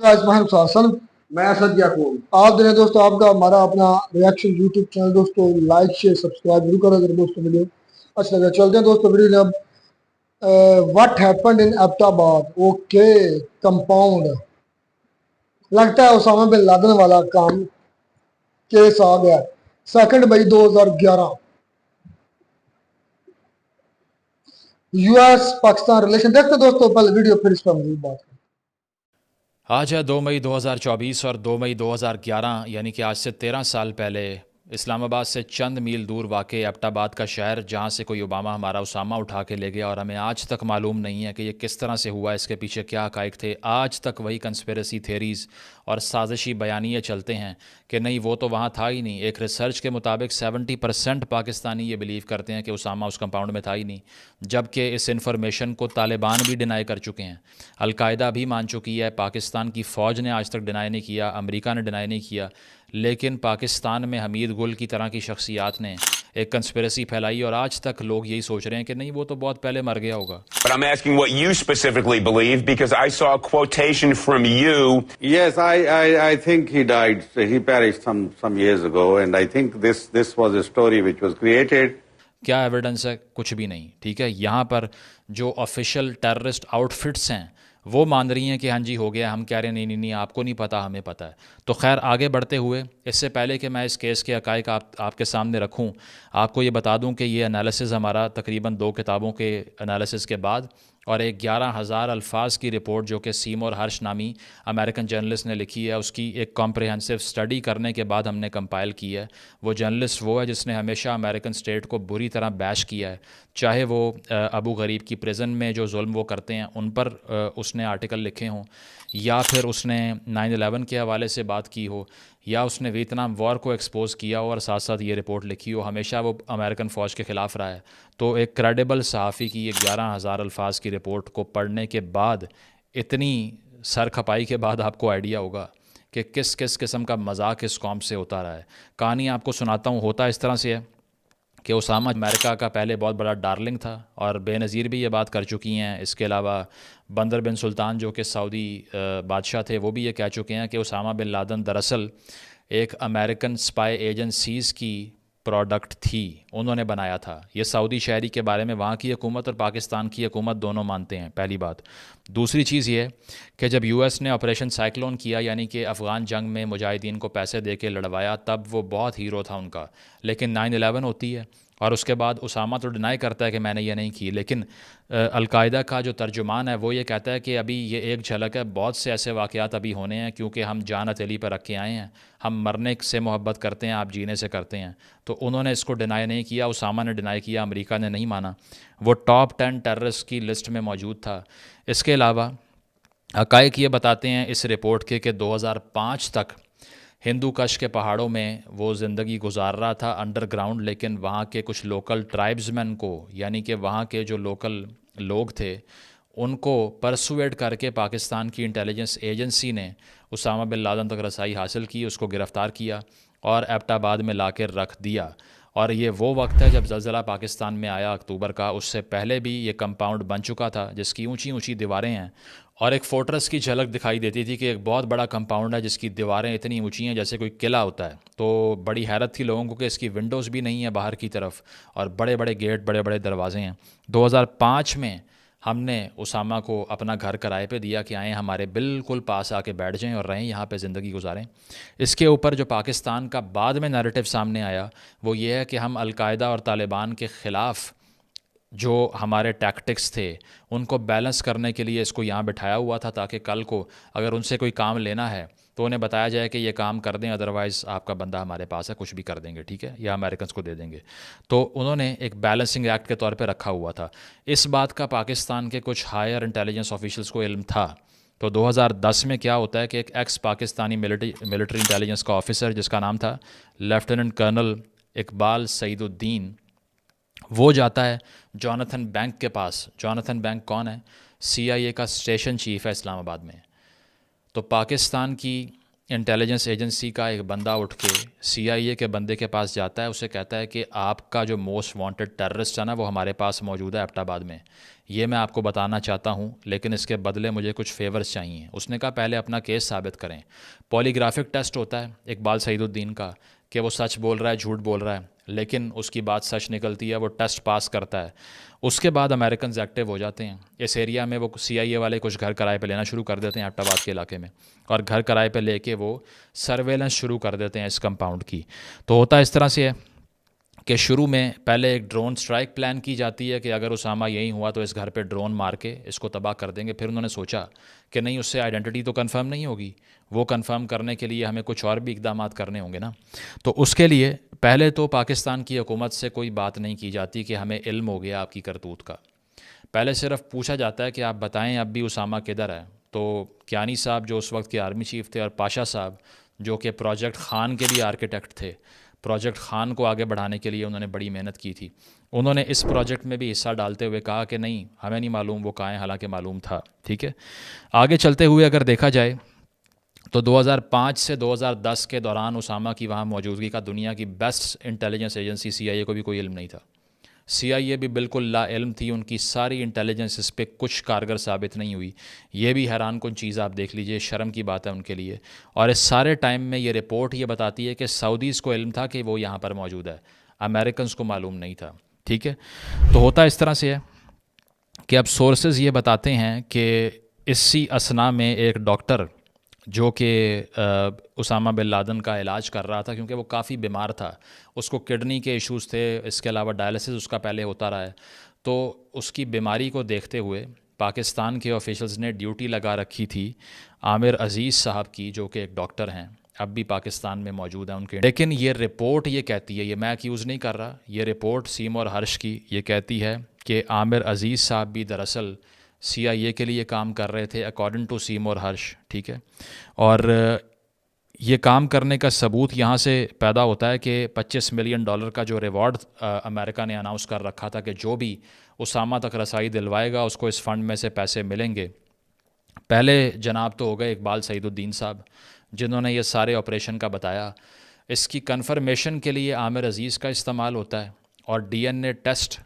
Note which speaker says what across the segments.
Speaker 1: आजमान
Speaker 2: मैं असद याकूब।
Speaker 1: आप दिन दोस्तों आपका हमारा अपना रिएक्शन यूट्यूब चैनल दोस्तों लाइक शेयर सब्सक्राइब जरूर करो अगर दोस्तों वीडियो अच्छा लगा। चलते हैं दोस्तों वीडियो में अब what happened in Abbottabad. Okay compound लगता है उसामा बिन लादेन वाला काम केस आ गया। 2 मई 2011 यूएस पाकिस्तान रिलेशन। देखते दोस्तों पहले वीडियो फिर इस पर मजीद बात करें।
Speaker 3: आज है 2 मई 2024 और 2 मई 2011 यानी कि आज से 13 साल पहले इस्लामाबाद से चंद मील दूर वाक़ एबटाबाद का शहर जहाँ से कोई ओबामा हमारा उसामा उठा के ले गया और हमें आज तक मालूम नहीं है कि ये किस तरह से हुआ, इसके पीछे क्या हक़ाइक़ थे। आज तक वही कंस्पिरेसी थेरीज़ और साजिशी बयानिए चलते हैं कि नहीं वो तो वहाँ था ही नहीं। एक रिसर्च के मुताबिक 70% पाकिस्तानी ये बिलीव करते हैं कि उसामा उस कंपाउंड में था ही नहीं, जबकि इस इन्फॉर्मेशन को तालिबान भी डिनाई कर चुके हैं, अलकायदा भी मान चुकी है, पाकिस्तान की फ़ौज ने आज तक डिनाई नहीं किया, अमेरिका ने डिनाई नहीं किया। लेकिन पाकिस्तान में हमीद गुल की तरह की शख्सियात ने एक कंस्पिरेसी फैलाई और आज तक लोग यही सोच रहे हैं कि नहीं वो तो बहुत पहले मर गया होगा।
Speaker 4: But I'm asking what you specifically believe because I saw a quotation from you.
Speaker 5: Yes, I think he died. He perished some years ago, and I think this was a story which was created.
Speaker 3: क्या evidence है? कुछ भी नहीं। ठीक है, यहाँ पर जो ऑफिशियल टेररिस्ट आउटफिट्स हैं वो मान रही हैं कि हाँ जी हो गया, हम कह रहे हैं नहीं नहीं नहीं आपको नहीं पता, हमें पता है। तो खैर आगे बढ़ते हुए, इससे पहले कि मैं इस केस के हक़ाइक़ आपके सामने रखूं, आपको ये बता दूं कि ये एनालिसिस हमारा तकरीबन 2 किताबों के एनालिसिस के बाद और एक 11,000 अल्फाज की रिपोर्ट जो कि सीमोर हर्श नामी अमेरिकन जर्नलिस्ट ने लिखी है, उसकी एक कॉम्प्रिहेंसिव स्टडी करने के बाद हमने कंपाइल की है। वो जर्नलिस्ट वो है जिसने हमेशा अमेरिकन स्टेट को बुरी तरह बैश किया है, चाहे वो अबू गरीब की प्रिजन में जो जुल्म वो करते हैं उन पर उसने आर्टिकल लिखे हों, या फिर उसने 9/11 के हवाले से बात की हो, या उसने वियतनाम वॉर को एक्सपोज़ किया हो और साथ साथ ये रिपोर्ट लिखी हो। हमेशा वो अमेरिकन फ़ौज के ख़िलाफ़ रहा है। तो एक क्रेडिबल सहाफ़ी की ये 11,000 अल्फाज की रिपोर्ट को पढ़ने के बाद, इतनी सर खपाई के बाद आपको आइडिया होगा कि किस किस किस्म का मजाक इस कौम से होता रहा है। कहानी आपको सुनाता हूँ। होता इस तरह से है कि उसामा अमेरिका का पहले बहुत बड़ा डार्लिंग था और बेनज़ीर भी ये बात कर चुकी हैं। इसके अलावा बंदर बिन सुल्तान जो कि सऊदी बादशाह थे वो भी ये कह चुके हैं कि उसामा बिन लादेन दरअसल एक अमेरिकन स्पाई एजेंसीज़ की प्रोडक्ट थी, उन्होंने बनाया था। ये सऊदी शहरी के बारे में वहाँ की हुकूमत और पाकिस्तान की हुकूमत दोनों मानते हैं, पहली बात। दूसरी चीज़ ये कि जब यूएस ने ऑपरेशन साइक्लोन किया, यानी कि अफ़गान जंग में मुजाहिदीन को पैसे दे के लड़वाया, तब वो बहुत हीरो था उनका। लेकिन 9/11 होती है और उसके बाद उसामा तो डिनाई करता है कि मैंने ये नहीं की, लेकिन अलकायदा का जो तर्जुमान है वो ये कहता है कि अभी ये एक झलक है, बहुत से ऐसे वाक़यात अभी होने हैं, क्योंकि हम जान हथेली पर रख के आए हैं, हम मरने से मोहब्बत करते हैं, आप जीने से करते हैं। तो उन्होंने इसको डिनाई नहीं किया, उसामा ने डिनाई किया, अमेरिका ने नहीं माना। वो टॉप 10 टेररिस्ट की लिस्ट में मौजूद था। इसके अलावा हक़ाइक़ ये बताते हैं इस रिपोर्ट के कि 2005 तक हिंदू कश के पहाड़ों में वो ज़िंदगी गुजार रहा था अंडरग्राउंड, लेकिन वहाँ के कुछ लोकल ट्राइब्समैन को, यानी कि वहाँ के जो लोकल लोग थे, उनको परसुएड करके पाकिस्तान की इंटेलिजेंस एजेंसी ने उसामा बिन लादेन तक रसाई हासिल की, उसको गिरफ़्तार किया और एबटाबाद में ला कर रख दिया। और ये वो वक्त है जब ज़लज़ला पाकिस्तान में आया अक्टूबर का। उससे पहले भी ये कंपाउंड बन चुका था जिसकी ऊंची ऊंची दीवारें हैं और एक फोर्ट्रेस की झलक दिखाई देती थी कि एक बहुत बड़ा कंपाउंड है जिसकी दीवारें इतनी ऊंची हैं जैसे कोई किला होता है। तो बड़ी हैरत थी लोगों को कि इसकी विंडोज़ भी नहीं है बाहर की तरफ और बड़े बड़े गेट, बड़े बड़े दरवाजे हैं। 2005 में हमने उसामा को अपना घर किराए पे दिया कि आएँ हमारे बिल्कुल पास आके बैठ जाएं और रहें यहाँ पे ज़िंदगी गुजारें। इसके ऊपर जो पाकिस्तान का बाद में नैरेटिव सामने आया वो ये है कि हम अलकायदा और तालिबान के ख़िलाफ़ जो हमारे टैक्टिक्स थे उनको बैलेंस करने के लिए इसको यहाँ बिठाया हुआ था, ताकि कल को अगर उनसे कोई काम लेना है तो उन्हें बताया जाए कि ये काम कर दें, अदरवाइज़ आपका बंदा हमारे पास है, कुछ भी कर देंगे, ठीक है, या अमेरिकन को दे देंगे। तो उन्होंने एक बैलेंसिंग एक्ट के तौर पे रखा हुआ था। इस बात का पाकिस्तान के कुछ हायर इंटेलिजेंस ऑफिशियल्स को इल्म था। तो 2010 में क्या होता है कि एक एक्स पाकिस्तानी मिलिट्री इंटेलिजेंस का ऑफिसर जिसका नाम था लेफ्टिनेंट कर्नल इकबाल सईदुद्दीन, वो जाता है जॉनथन बैंक के पास। जॉनथन बैंक कौन है? CIA का स्टेशन चीफ है इस्लामाबाद में। तो पाकिस्तान की इंटेलिजेंस एजेंसी का एक बंदा उठ के CIA के बंदे के पास जाता है, उसे कहता है कि आपका जो मोस्ट वांटेड टेररिस्ट है ना, वो हमारे पास मौजूद है एबटाबाद में, ये मैं आपको बताना चाहता हूँ, लेकिन इसके बदले मुझे कुछ फेवर्स चाहिए। उसने कहा पहले अपना केस साबित करें। पॉलीग्राफिक टेस्ट होता है इकबाल सईदुद्दीन का कि वो सच बोल रहा है झूठ बोल रहा है, लेकिन उसकी बात सच निकलती है, वो टेस्ट पास करता है। उसके बाद अमेरिकन एक्टिव हो जाते हैं इस एरिया में। वो CIA वाले कुछ घर किराए पे लेना शुरू कर देते हैं एबटाबाद के इलाके में, और घर किराए पे लेके वो सर्वेलेंस शुरू कर देते हैं इस कंपाउंड की। तो होता इस तरह से है कि शुरू में पहले एक ड्रोन स्ट्राइक प्लान की जाती है कि अगर उसामा यहीं हुआ तो इस घर पे ड्रोन मार के इसको तबाह कर देंगे। फिर उन्होंने सोचा कि नहीं, उससे आइडेंटिटी तो कंफर्म नहीं होगी, वो कंफर्म करने के लिए हमें कुछ और भी इकदाम करने होंगे ना। तो उसके लिए पहले तो पाकिस्तान की हुकूमत से कोई बात नहीं की जाती कि हमें इल्म हो गया आपकी करतूत का। पहले सिर्फ पूछा जाता है कि आप बताएं अब भी उसामा किधर है। तो कियानी साहब जो उस वक्त के आर्मी चीफ थे, और पाशा साहब जो कि प्रोजेक्ट खान के भी आर्किटेक्ट थे, प्रोजेक्ट खान को आगे बढ़ाने के लिए उन्होंने बड़ी मेहनत की थी, उन्होंने इस प्रोजेक्ट में भी हिस्सा डालते हुए कहा कि नहीं, हमें नहीं मालूम वो कहाँ है, हालांकि मालूम था। ठीक है, आगे चलते हुए अगर देखा जाए तो 2005 से 2010 के दौरान उसामा की वहाँ मौजूदगी का दुनिया की बेस्ट इंटेलिजेंस एजेंसी CIA को भी कोई इल्म नहीं था। CIA भी बिल्कुल ला इल्म थी, उनकी सारी इंटेलिजेंस इस पर कुछ कारगर साबित नहीं हुई। ये भी हैरान कुन चीज़ आप देख लीजिए, शर्म की बात है उनके लिए। और इस सारे टाइम में ये रिपोर्ट ये बताती है कि सऊदीज़ को इल्म था कि वो यहाँ पर मौजूद है, अमेरिकन को मालूम नहीं था। ठीक है, तो होता इस तरह से है कि अब सोर्सेज ये बताते हैं कि इसी असना में एक डॉक्टर जो कि उसामा बिन लादेन का इलाज कर रहा था, क्योंकि वो काफ़ी बीमार था, उसको किडनी के इश्यूज़ थे, इसके अलावा डायलिसिस उसका पहले होता रहा है। तो उसकी बीमारी को देखते हुए पाकिस्तान के ऑफिशियल्स ने ड्यूटी लगा रखी थी आमिर अज़ीज़ साहब की, जो कि एक डॉक्टर हैं, अब भी पाकिस्तान में मौजूद है उनके। लेकिन ये रिपोर्ट ये कहती है, ये मैं एक्यूज़ नहीं कर रहा, ये रिपोर्ट सीमोर हर्ष की ये कहती है कि आमिर अज़ीज़ साहब भी दरअसल CIA के लिए काम कर रहे थे, अकॉर्डिंग टू सीमोर हर्ष। ठीक है, और ये काम करने का सबूत यहाँ से पैदा होता है कि $25 मिलियन का जो रिवॉर्ड अमेरिका ने अनाउंस कर रखा था कि जो भी उसामा तक रसाई दिलवाएगा उसको इस फंड में से पैसे मिलेंगे। पहले जनाब तो हो गए इकबाल सईदुद्दीन साहब, जिन्होंने ये सारे ऑपरेशन का बताया। इसकी कन्फर्मेशन के लिए आमिर अज़ीज़ का इस्तेमाल होता है, और DNA टेस्ट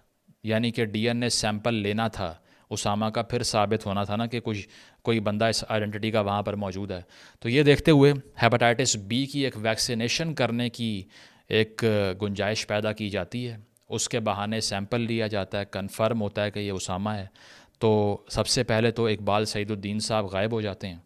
Speaker 3: यानी कि DNA सैंपल लेना था उसामा का, फिर साबित होना था ना कि कोई बंदा इस आइडेंटिटी का वहाँ पर मौजूद है। तो ये देखते हुए हेपेटाइटिस B की एक वैक्सीनेशन करने की एक गुंजाइश पैदा की जाती है, उसके बहाने सैंपल लिया जाता है, कंफर्म होता है कि ये उसामा है। तो सबसे पहले तो इकबाल सईदुद्दीन साहब गायब हो जाते हैं,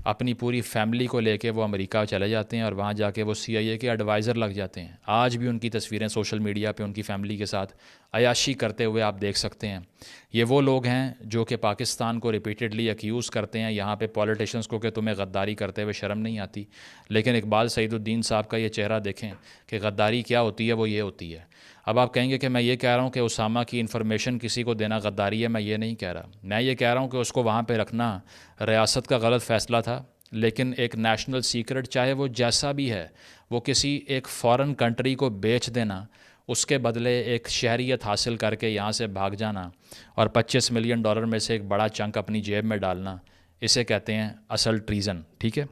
Speaker 3: अपनी पूरी फैमिली को लेके वो अमेरिका चले जाते हैं, और वहाँ जाके वो CIA के एडवाइज़र लग जाते हैं। आज भी उनकी तस्वीरें सोशल मीडिया पे उनकी फैमिली के साथ अयाशी करते हुए आप देख सकते हैं। ये वो लोग हैं जो कि पाकिस्तान को रिपीटेडली एक्यूज़ करते हैं यहाँ पे पॉलिटिशियंस को कि तुम्हें गद्दारी करते हुए शर्म नहीं आती। लेकिन इकबाल सईदुद्दीन साहब का ये चेहरा देखें कि गद्दारी क्या होती है, वो ये होती है। अब आप कहेंगे कि मैं ये कह रहा हूँ कि उसामा की इन्फॉर्मेशन किसी को देना गद्दारी है, मैं ये नहीं कह रहा। मैं ये कह रहा हूँ कि उसको वहाँ पे रखना रियासत का गलत फ़ैसला था, लेकिन एक नेशनल सीक्रेट, चाहे वो जैसा भी है, वो किसी एक फ़ॉरेन कंट्री को बेच देना, उसके बदले एक शहरियत हासिल करके यहाँ से भाग जाना और $25 मिलियन में से एक बड़ा चंक अपनी जेब में डालना, इसे कहते हैं असल ट्रीज़न। ठीक है,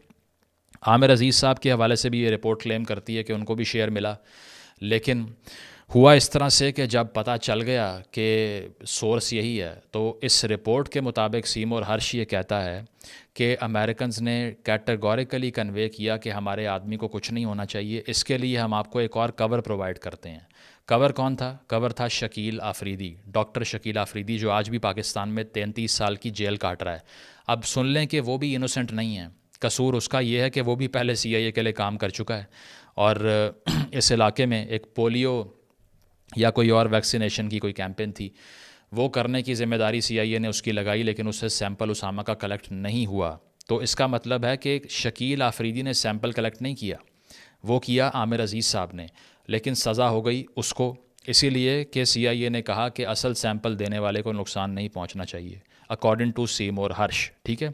Speaker 3: आमिर अज़ीज़ साहब के हवाले से भी ये रिपोर्ट क्लेम करती है कि उनको भी शेयर मिला, लेकिन हुआ इस तरह से कि जब पता चल गया कि सोर्स यही है, तो इस रिपोर्ट के मुताबिक सीमोर हर्ष ये कहता है कि अमेरिकन्स ने कैटेगोरिकली कन्वे किया कि हमारे आदमी को कुछ नहीं होना चाहिए, इसके लिए हम आपको एक और कवर प्रोवाइड करते हैं। कवर कौन था? कवर था शकील आफरीदी, डॉक्टर शकील आफरीदी, जो आज भी पाकिस्तान में 33 साल की जेल काट रहा है। अब सुन लें कि वो भी इनोसेंट नहीं है, कसूर उसका ये है कि वो भी पहले CIA के लिए काम कर चुका है, और इस इलाके में एक पोलियो या कोई और वैक्सीनेशन की कोई कैंपेन थी, वो करने की ज़िम्मेदारी CIA ने उसकी लगाई, लेकिन उससे सैंपल उसामा का कलेक्ट नहीं हुआ। तो इसका मतलब है कि शकील आफरीदी ने सैंपल कलेक्ट नहीं किया, वो किया आमिर अज़ीज़ साहब ने, लेकिन सज़ा हो गई उसको, इसीलिए कि CIA ने कहा कि असल सैंपल देने वाले को नुकसान नहीं पहुंचना चाहिए, अकॉर्डिंग टू सीमोर हर्ष। ठीक है,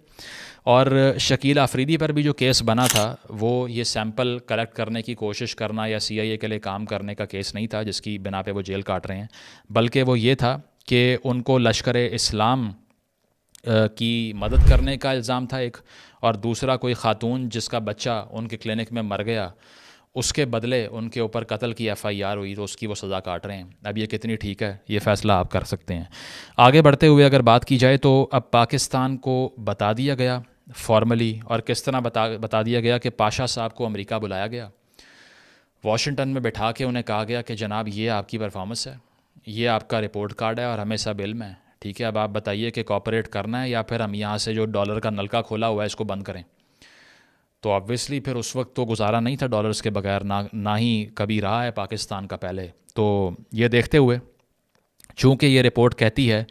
Speaker 3: और शकील आफरीदी पर भी जो केस बना था वो ये सैंपल कलेक्ट करने की कोशिश करना या CIA के लिए काम करने का केस नहीं था जिसकी बिना पे वो जेल काट रहे हैं, बल्कि वो ये था कि उनको लश्कर इस्लाम की मदद करने का इल्ज़ाम था एक, और दूसरा कोई ख़ातून जिसका बच्चा उनके क्लिनिक में मर गया, उसके बदले उनके ऊपर कत्ल की FIR हुई तो उसकी वो सज़ा काट रहे हैं। अब ये कितनी ठीक है, ये फ़ैसला आप कर सकते हैं। आगे बढ़ते हुए अगर बात की जाए तो अब पाकिस्तान को बता दिया गया फॉर्मली, और किस तरह बता दिया गया कि पाशा साहब को अमेरिका बुलाया गया, वाशिंगटन में बैठा के उन्हें कहा गया कि जनाब ये आपकी परफॉर्मेंस है, ये आपका रिपोर्ट कार्ड है और हमें सब इल्म है, ठीक है, अब आप बताइए कि कॉपरेट करना है या फिर हम यहाँ से जो डॉलर का नलका खोला हुआ है इसको बंद करें। तो ऑब्वियसली फिर उस वक्त तो गुजारा नहीं था डॉलर्स के बगैर, ना ही कभी रहा है पाकिस्तान का पहले। तो ये देखते हुए, चूँकि ये रिपोर्ट कहती है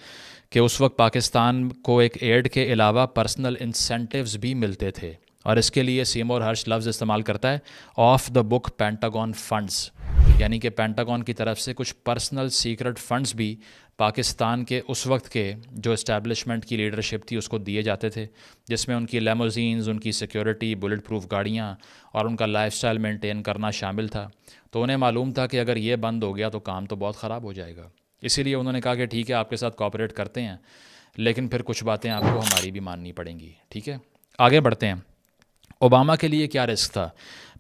Speaker 3: कि उस वक्त पाकिस्तान को एक एड के अलावा पर्सनल इंसेंटिव्स भी मिलते थे, और इसके लिए सीमोर हर्ष लफ्ज़ इस्तेमाल करता है of the book pentagon funds, यानी कि पेंटागन की तरफ से कुछ पर्सनल सीक्रेट फंड्स भी पाकिस्तान के उस वक्त के जो इस्टेब्लिशमेंट की लीडरशिप थी उसको दिए जाते थे, जिसमें उनकी लेमोजीन्स, उनकी सिक्योरिटी, बुलेट प्रूफ गाड़ियाँ और उनका लाइफस्टाइल मेंटेन करना शामिल था। तो उन्हें मालूम था कि अगर ये बंद हो गया तो काम तो बहुत ख़राब हो जाएगा, इसीलिए उन्होंने कहा कि ठीक है आपके साथ कोऑपरेट करते हैं, लेकिन फिर कुछ बातें आपको हमारी भी माननी पड़ेंगी। ठीक है, आगे बढ़ते हैं। ओबामा के लिए क्या रिस्क था?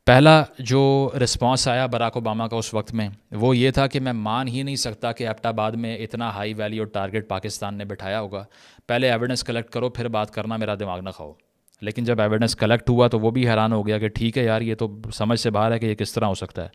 Speaker 3: पहला जो रिस्पांस आया बराक ओबामा का उस वक्त में वो ये था कि मैं मान ही नहीं सकता कि एबटाबाद में इतना हाई वैल्यू टारगेट पाकिस्तान ने बिठाया होगा, पहले एविडेंस कलेक्ट करो फिर बात करना, मेरा दिमाग ना खाओ। लेकिन जब एविडेंस कलेक्ट हुआ तो वो भी हैरान हो गया कि ठीक है यार, ये तो समझ से बाहर है कि ये किस तरह हो सकता है।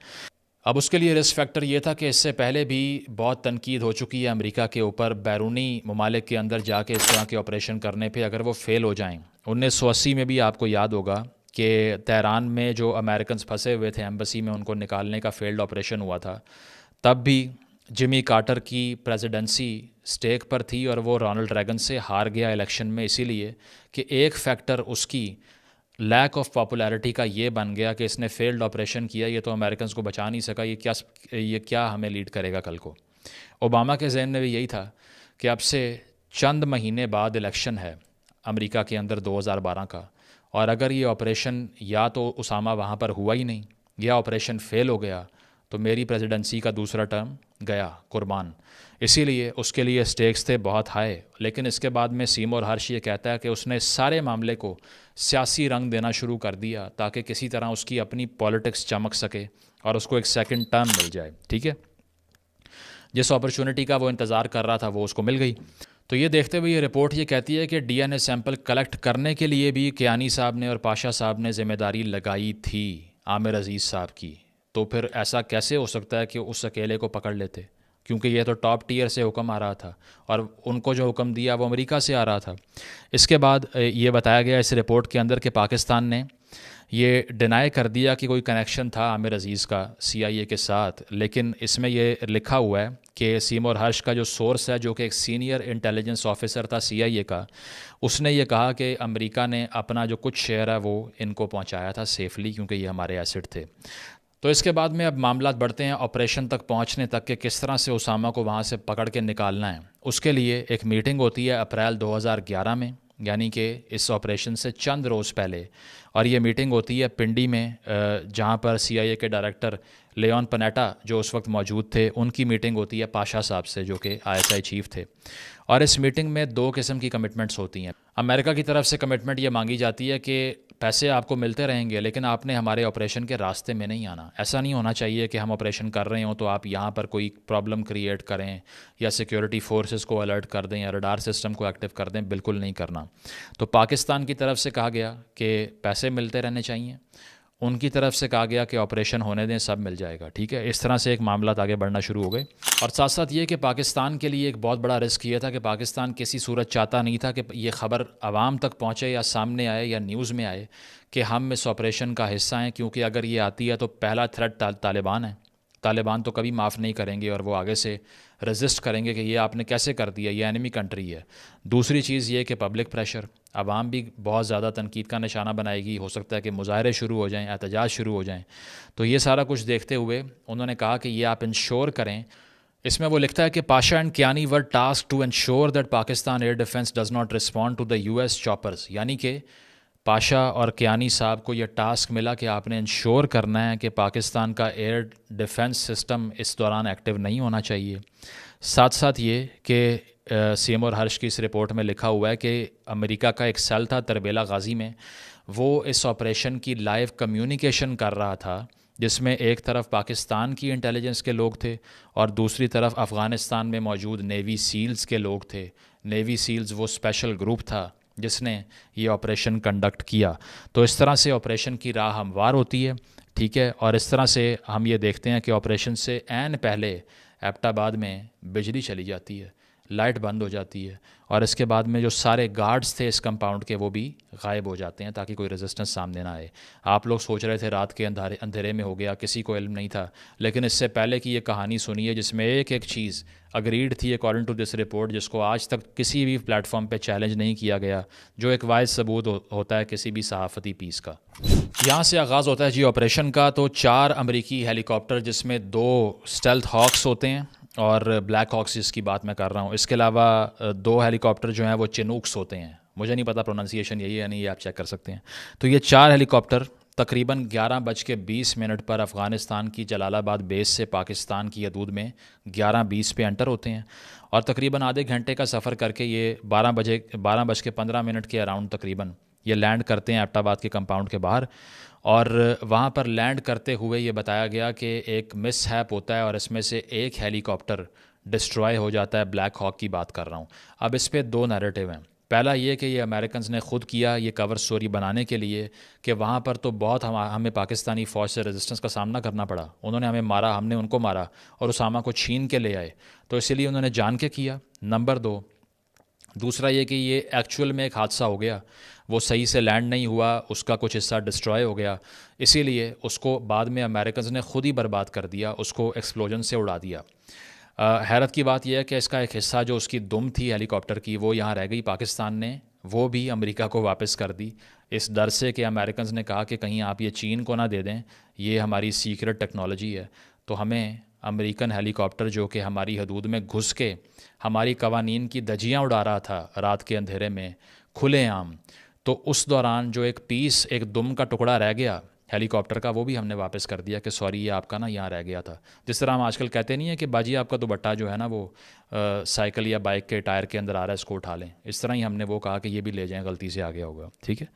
Speaker 3: अब उसके लिए रिस्क फैक्टर ये था कि इससे पहले भी बहुत तनकीद हो चुकी है अमेरिका के ऊपर बैरूनी ममालिक के अंदर जाके इस तरह के ऑपरेशन करने पे, अगर वो फेल हो जाएं। 1980 में भी आपको याद होगा कि तेहरान में जो अमेरिकन फंसे हुए थे एम्बेसी में, उनको निकालने का फेल्ड ऑपरेशन हुआ था। तब भी जिमी कार्टर की प्रेसिडेंसी स्टेक पर थी और वो रोनाल्ड रेगन से हार गया इलेक्शन में, इसीलिए कि एक फैक्टर उसकी लैक ऑफ पॉपुलैरिटी का ये बन गया कि इसने फेल्ड ऑपरेशन किया, ये तो अमेरिकन को बचा नहीं सका, ये क्या हमें लीड करेगा कल को। ओबामा के जहन में भी यही था कि अब से चंद महीने बाद इलेक्शन है अमेरिका के अंदर 2012 का, और अगर ये ऑपरेशन या तो उसामा वहाँ पर हुआ ही नहीं या ऑपरेशन फेल हो गया तो मेरी प्रेसिडेंसी का दूसरा टर्म गया कुर्बान। इसीलिए उसके लिए स्टेक्स थे बहुत हाई। लेकिन इसके बाद में सीमोर हर्ष ये कहता है कि उसने सारे मामले को सियासी रंग देना शुरू कर दिया ताकि किसी तरह उसकी अपनी पॉलिटिक्स चमक सके और उसको एक सेकंड टर्म मिल जाए। ठीक है, जिस अपॉर्चुनिटी का वो इंतज़ार कर रहा था वो उसको मिल गई। तो ये देखते हुए ये रिपोर्ट ये कहती है कि DNA सैंपल कलेक्ट करने के लिए भी कियानी साहब ने और पाशा साहब ने ज़िम्मेदारी लगाई थी आमिर अज़ीज़ साहब की। तो फिर ऐसा कैसे हो सकता है कि उस अकेले को पकड़ लेते, क्योंकि ये तो टॉप टियर से हुक्म आ रहा था और उनको जो हुक्म दिया वो अमेरिका से आ रहा था। इसके बाद ये बताया गया इस रिपोर्ट के अंदर कि पाकिस्तान ने ये डिनाई कर दिया कि कोई कनेक्शन था आमिर अज़ीज़ का CIA के साथ, लेकिन इसमें ये लिखा हुआ है कि सीमोर हर्ष का जो सोर्स है, जो कि एक सीनियर इंटेलिजेंस ऑफिसर था CIA का, उसने ये कहा कि अमेरिका ने अपना जो कुछ शेयर है वो इनको पहुंचाया था सेफली, क्योंकि ये हमारे एसेट थे। तो इसके बाद में अब मामला बढ़ते हैं ऑपरेशन तक पहुंचने तक कि किस तरह से उसामा को वहां से पकड़ के निकालना है। उसके लिए एक मीटिंग होती है अप्रैल 2011 में, यानी कि इस ऑपरेशन से चंद रोज़ पहले, और ये मीटिंग होती है पिंडी में, जहाँ पर CIA के डायरेक्टर लेओन पनेटा जो उस वक्त मौजूद थे, उनकी मीटिंग होती है पाशा साहब से जो कि ISI चीफ थे। और इस मीटिंग में दो किस्म की कमिटमेंट्स होती हैं। अमेरिका की तरफ से कमिटमेंट ये मांगी जाती है कि पैसे आपको मिलते रहेंगे लेकिन आपने हमारे ऑपरेशन के रास्ते में नहीं आना। ऐसा नहीं होना चाहिए कि हम ऑपरेशन कर रहे हों तो आप यहाँ पर कोई प्रॉब्लम क्रिएट करें या सिक्योरिटी फोर्सेस को अलर्ट कर दें या रडार सिस्टम को एक्टिव कर दें, बिल्कुल नहीं करना। तो पाकिस्तान की तरफ से कहा गया कि पैसे मिलते रहने चाहिए, उनकी तरफ से कहा गया कि ऑपरेशन होने दें, सब मिल जाएगा। ठीक है, इस तरह से एक मामला आगे बढ़ना शुरू हो गए। और साथ साथ ये कि पाकिस्तान के लिए एक बहुत बड़ा रिस्क ये था कि पाकिस्तान किसी सूरत चाहता नहीं था कि ये ख़बर आवाम तक पहुँचे या सामने आए या न्यूज़ में आए कि हम इस ऑपरेशन का हिस्सा हैं, क्योंकि अगर ये आती है तो पहला थ्रेट तालिबान है। तालिबान तो कभी माफ़ नहीं करेंगे और वो आगे से रेजिस्ट करेंगे कि ये आपने कैसे कर दिया, ये एनिमी कंट्री है। दूसरी चीज़ ये कि पब्लिक प्रेशर, आवाम भी बहुत ज़्यादा तनकीद का निशाना बनाएगी, हो सकता है कि मुजाहरे शुरू हो जाएं, एहतजाज शुरू हो जाएं। तो ये सारा कुछ देखते हुए उन्होंने कहा कि ये आप इंश्योर करें। इसमें वो लिखता है कि Pasha and Kayani were task to ensure that Pakistan air defence does not respond to the US choppers, यानी कि पाशा और कियानी साहब को यह टास्क मिला कि आपने इंश्योर करना है कि पाकिस्तान का एयर डिफेंस सिस्टम इस दौरान एक्टिव नहीं होना चाहिए। साथ साथ ये कि सीएमओ हर्ष की इस रिपोर्ट में लिखा हुआ है कि अमेरिका का एक सेल था तरबेला गाज़ी में, वो इस ऑपरेशन की लाइव कम्युनिकेशन कर रहा था, जिसमें एक तरफ पाकिस्तान की इंटेलिजेंस के लोग थे और दूसरी तरफ अफ़गानिस्तान में मौजूद नेवी सील्स के लोग थे। नेवी सील्स वो स्पेशल ग्रुप था जिसने ये ऑपरेशन कंडक्ट किया। तो इस तरह से ऑपरेशन की राह हमवार होती है, ठीक है। और इस तरह से हम ये देखते हैं कि ऑपरेशन से ऐन पहले एबटाबाद में बिजली चली जाती है, लाइट बंद हो जाती है, और इसके बाद में जो सारे गार्ड्स थे इस कंपाउंड के वो भी गायब हो जाते हैं ताकि कोई रेजिस्टेंस सामने ना आए। आप लोग सोच रहे थे रात के अंधेरे में हो गया, किसी को इल्म नहीं था, लेकिन इससे पहले की ये कहानी सुनिए जिसमें एक एक चीज़ अग्रीड थी अकॉर्डिंग टू दिस रिपोर्ट, जिसको आज तक किसी भी प्लेटफॉर्म पे चैलेंज नहीं किया गया, जो एक वाइज सबूत होता है किसी भी सहाफ़ती पीस का। यहाँ से आगाज़ होता है जी ऑपरेशन का। तो 4 अमरीकी हेलीकॉप्टर, जिसमें 2 स्टेल्थ हॉक्स होते हैं और ब्लैक हॉक्स जिसकी बात मैं कर रहा हूँ, इसके अलावा 2 हेलीकॉप्टर जो हैं वो चिनूक्स होते हैं। मुझे नहीं पता प्रोनाउंसिएशन यही है नहीं, ये आप चेक कर सकते हैं। तो ये 4 हेलीकॉप्टर तकरीबन 11:20 पर अफ़गानिस्तान की जलालाबाद बेस से पाकिस्तान की हदूद में 11:20 पे एंटर होते हैं और तकरीबन आधे घंटे का सफ़र करके ये 12:15 के अराउंड तकरीबन ये लैंड करते हैं एबटाबाद के कंपाउंड के बाहर। और वहाँ पर लैंड करते हुए ये बताया गया कि एक मिस हैप होता है और इसमें से एक हेलीकॉप्टर डिस्ट्रॉय हो जाता है। ब्लैक हॉक की बात कर रहा हूँ। अब इस पर 2 नैरेटिव हैं। पहला ये कि ये अमेरिकन ने ख़ुद किया ये कवर स्टोरी बनाने के लिए कि वहाँ पर तो बहुत हमें पाकिस्तानी फ़ौज से रेजिस्टेंस का सामना करना पड़ा, उन्होंने हमें मारा, हमने उनको मारा और उसामा को छीन के ले आए, तो इसीलिए उन्होंने जान के किया। नंबर 2, दूसरा ये कि ये एक्चुअल में एक हादसा हो गया, वो सही से लैंड नहीं हुआ, उसका कुछ हिस्सा डिस्ट्रॉय हो गया, इसीलिए उसको बाद में अमेरिकन ने ख़ुद ही बर्बाद कर दिया, उसको एक्सप्लोजन से उड़ा दिया। हैरत की बात यह है कि इसका एक हिस्सा जो उसकी दुम थी हेलीकॉप्टर की वो यहाँ रह गई, पाकिस्तान ने वो भी अमेरिका को वापस कर दी, इस डर से कि अमेरिकन ने कहा कि कहीं आप ये चीन को ना दे दें, ये हमारी सीक्रेट टेक्नोलॉजी है। तो हमें अमेरिकन हेलीकॉप्टर जो कि हमारी हदूद में घुस के हमारी कवानीन की धज्जियाँ उड़ा रहा था रात के अंधेरे में खुलेआम, तो उस दौरान जो एक पीस, एक दुम का टुकड़ा रह गया हेलीकॉप्टर का, वो भी हमने वापस कर दिया कि सॉरी ये आपका ना यहाँ रह गया था। जिस तरह हम आजकल कहते नहीं है कि बाजी आपका दुपट्टा जो है ना वो साइकिल या बाइक के टायर के अंदर आ रहा है, इसको उठा लें, इस तरह ही हमने वो कहा कि ये भी ले जाएं, गलती से आ गया होगा। ठीक है,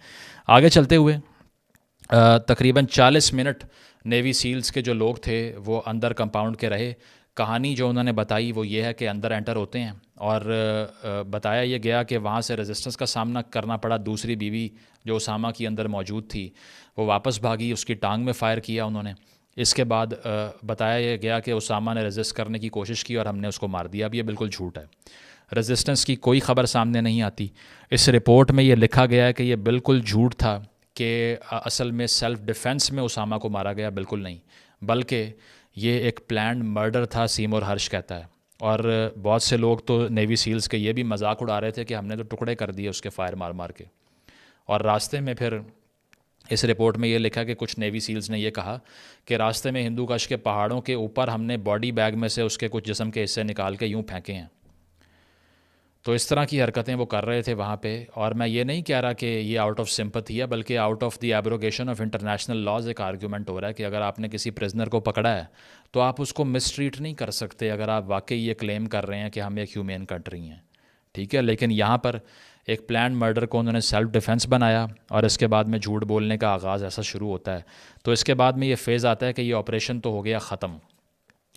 Speaker 3: आगे चलते हुए तकरीबन 40 मिनट नेवी सील्स के जो लोग थे वो अंदर कंपाउंड के रहे। कहानी जो उन्होंने बताई वो ये है कि अंदर एंटर होते हैं और बताया ये गया कि वहाँ से रेजिस्टेंस का सामना करना पड़ा। दूसरी बीवी जो उसामा की अंदर मौजूद थी वो वापस भागी, उसकी टांग में फ़ायर किया उन्होंने। इसके बाद बताया ये गया कि उसामा ने रेजिस्ट करने की कोशिश की और हमने उसको मार दिया। अब ये बिल्कुल झूठ है, रेजिस्टेंस की कोई ख़बर सामने नहीं आती। इस रिपोर्ट में ये लिखा गया है कि ये बिल्कुल झूठ था कि असल में सेल्फ़ डिफेंस में उसामा को मारा गया, बिल्कुल नहीं, बल्कि ये एक प्लान्ड मर्डर था, सीमोर हर्ष कहता है। और बहुत से लोग तो नेवी सील्स के ये भी मजाक उड़ा रहे थे कि हमने तो टुकड़े कर दिए उसके फायर मार मार के। और रास्ते में फिर इस रिपोर्ट में ये लिखा कि कुछ नेवी सील्स ने ये कहा कि रास्ते में हिंदू कश के पहाड़ों के ऊपर हमने बॉडी बैग में से उसके कुछ जिस्म के हिस्से निकाल के यूँ फेंके हैं। तो इस तरह की हरकतें वो कर रहे थे वहाँ पे। और मैं ये नहीं कह रहा कि ये आउट ऑफ सिंपथी है, बल्कि out of the abrogation of international laws एक आर्ग्यूमेंट हो रहा है कि अगर आपने किसी प्रिजनर को पकड़ा है तो आप उसको मिसट्रीट नहीं कर सकते अगर आप वाकई ये क्लेम कर रहे हैं कि हम एक ह्यूमेन कंट्री हैं। ठीक है, लेकिन यहाँ पर एक प्लान मर्डर को उन्होंने सेल्फ डिफेंस बनाया और इसके बाद में झूठ बोलने का आगाज़ ऐसा शुरू होता है। तो इसके बाद में ये फेज़ आता है कि ये ऑपरेशन तो हो गया ख़त्म।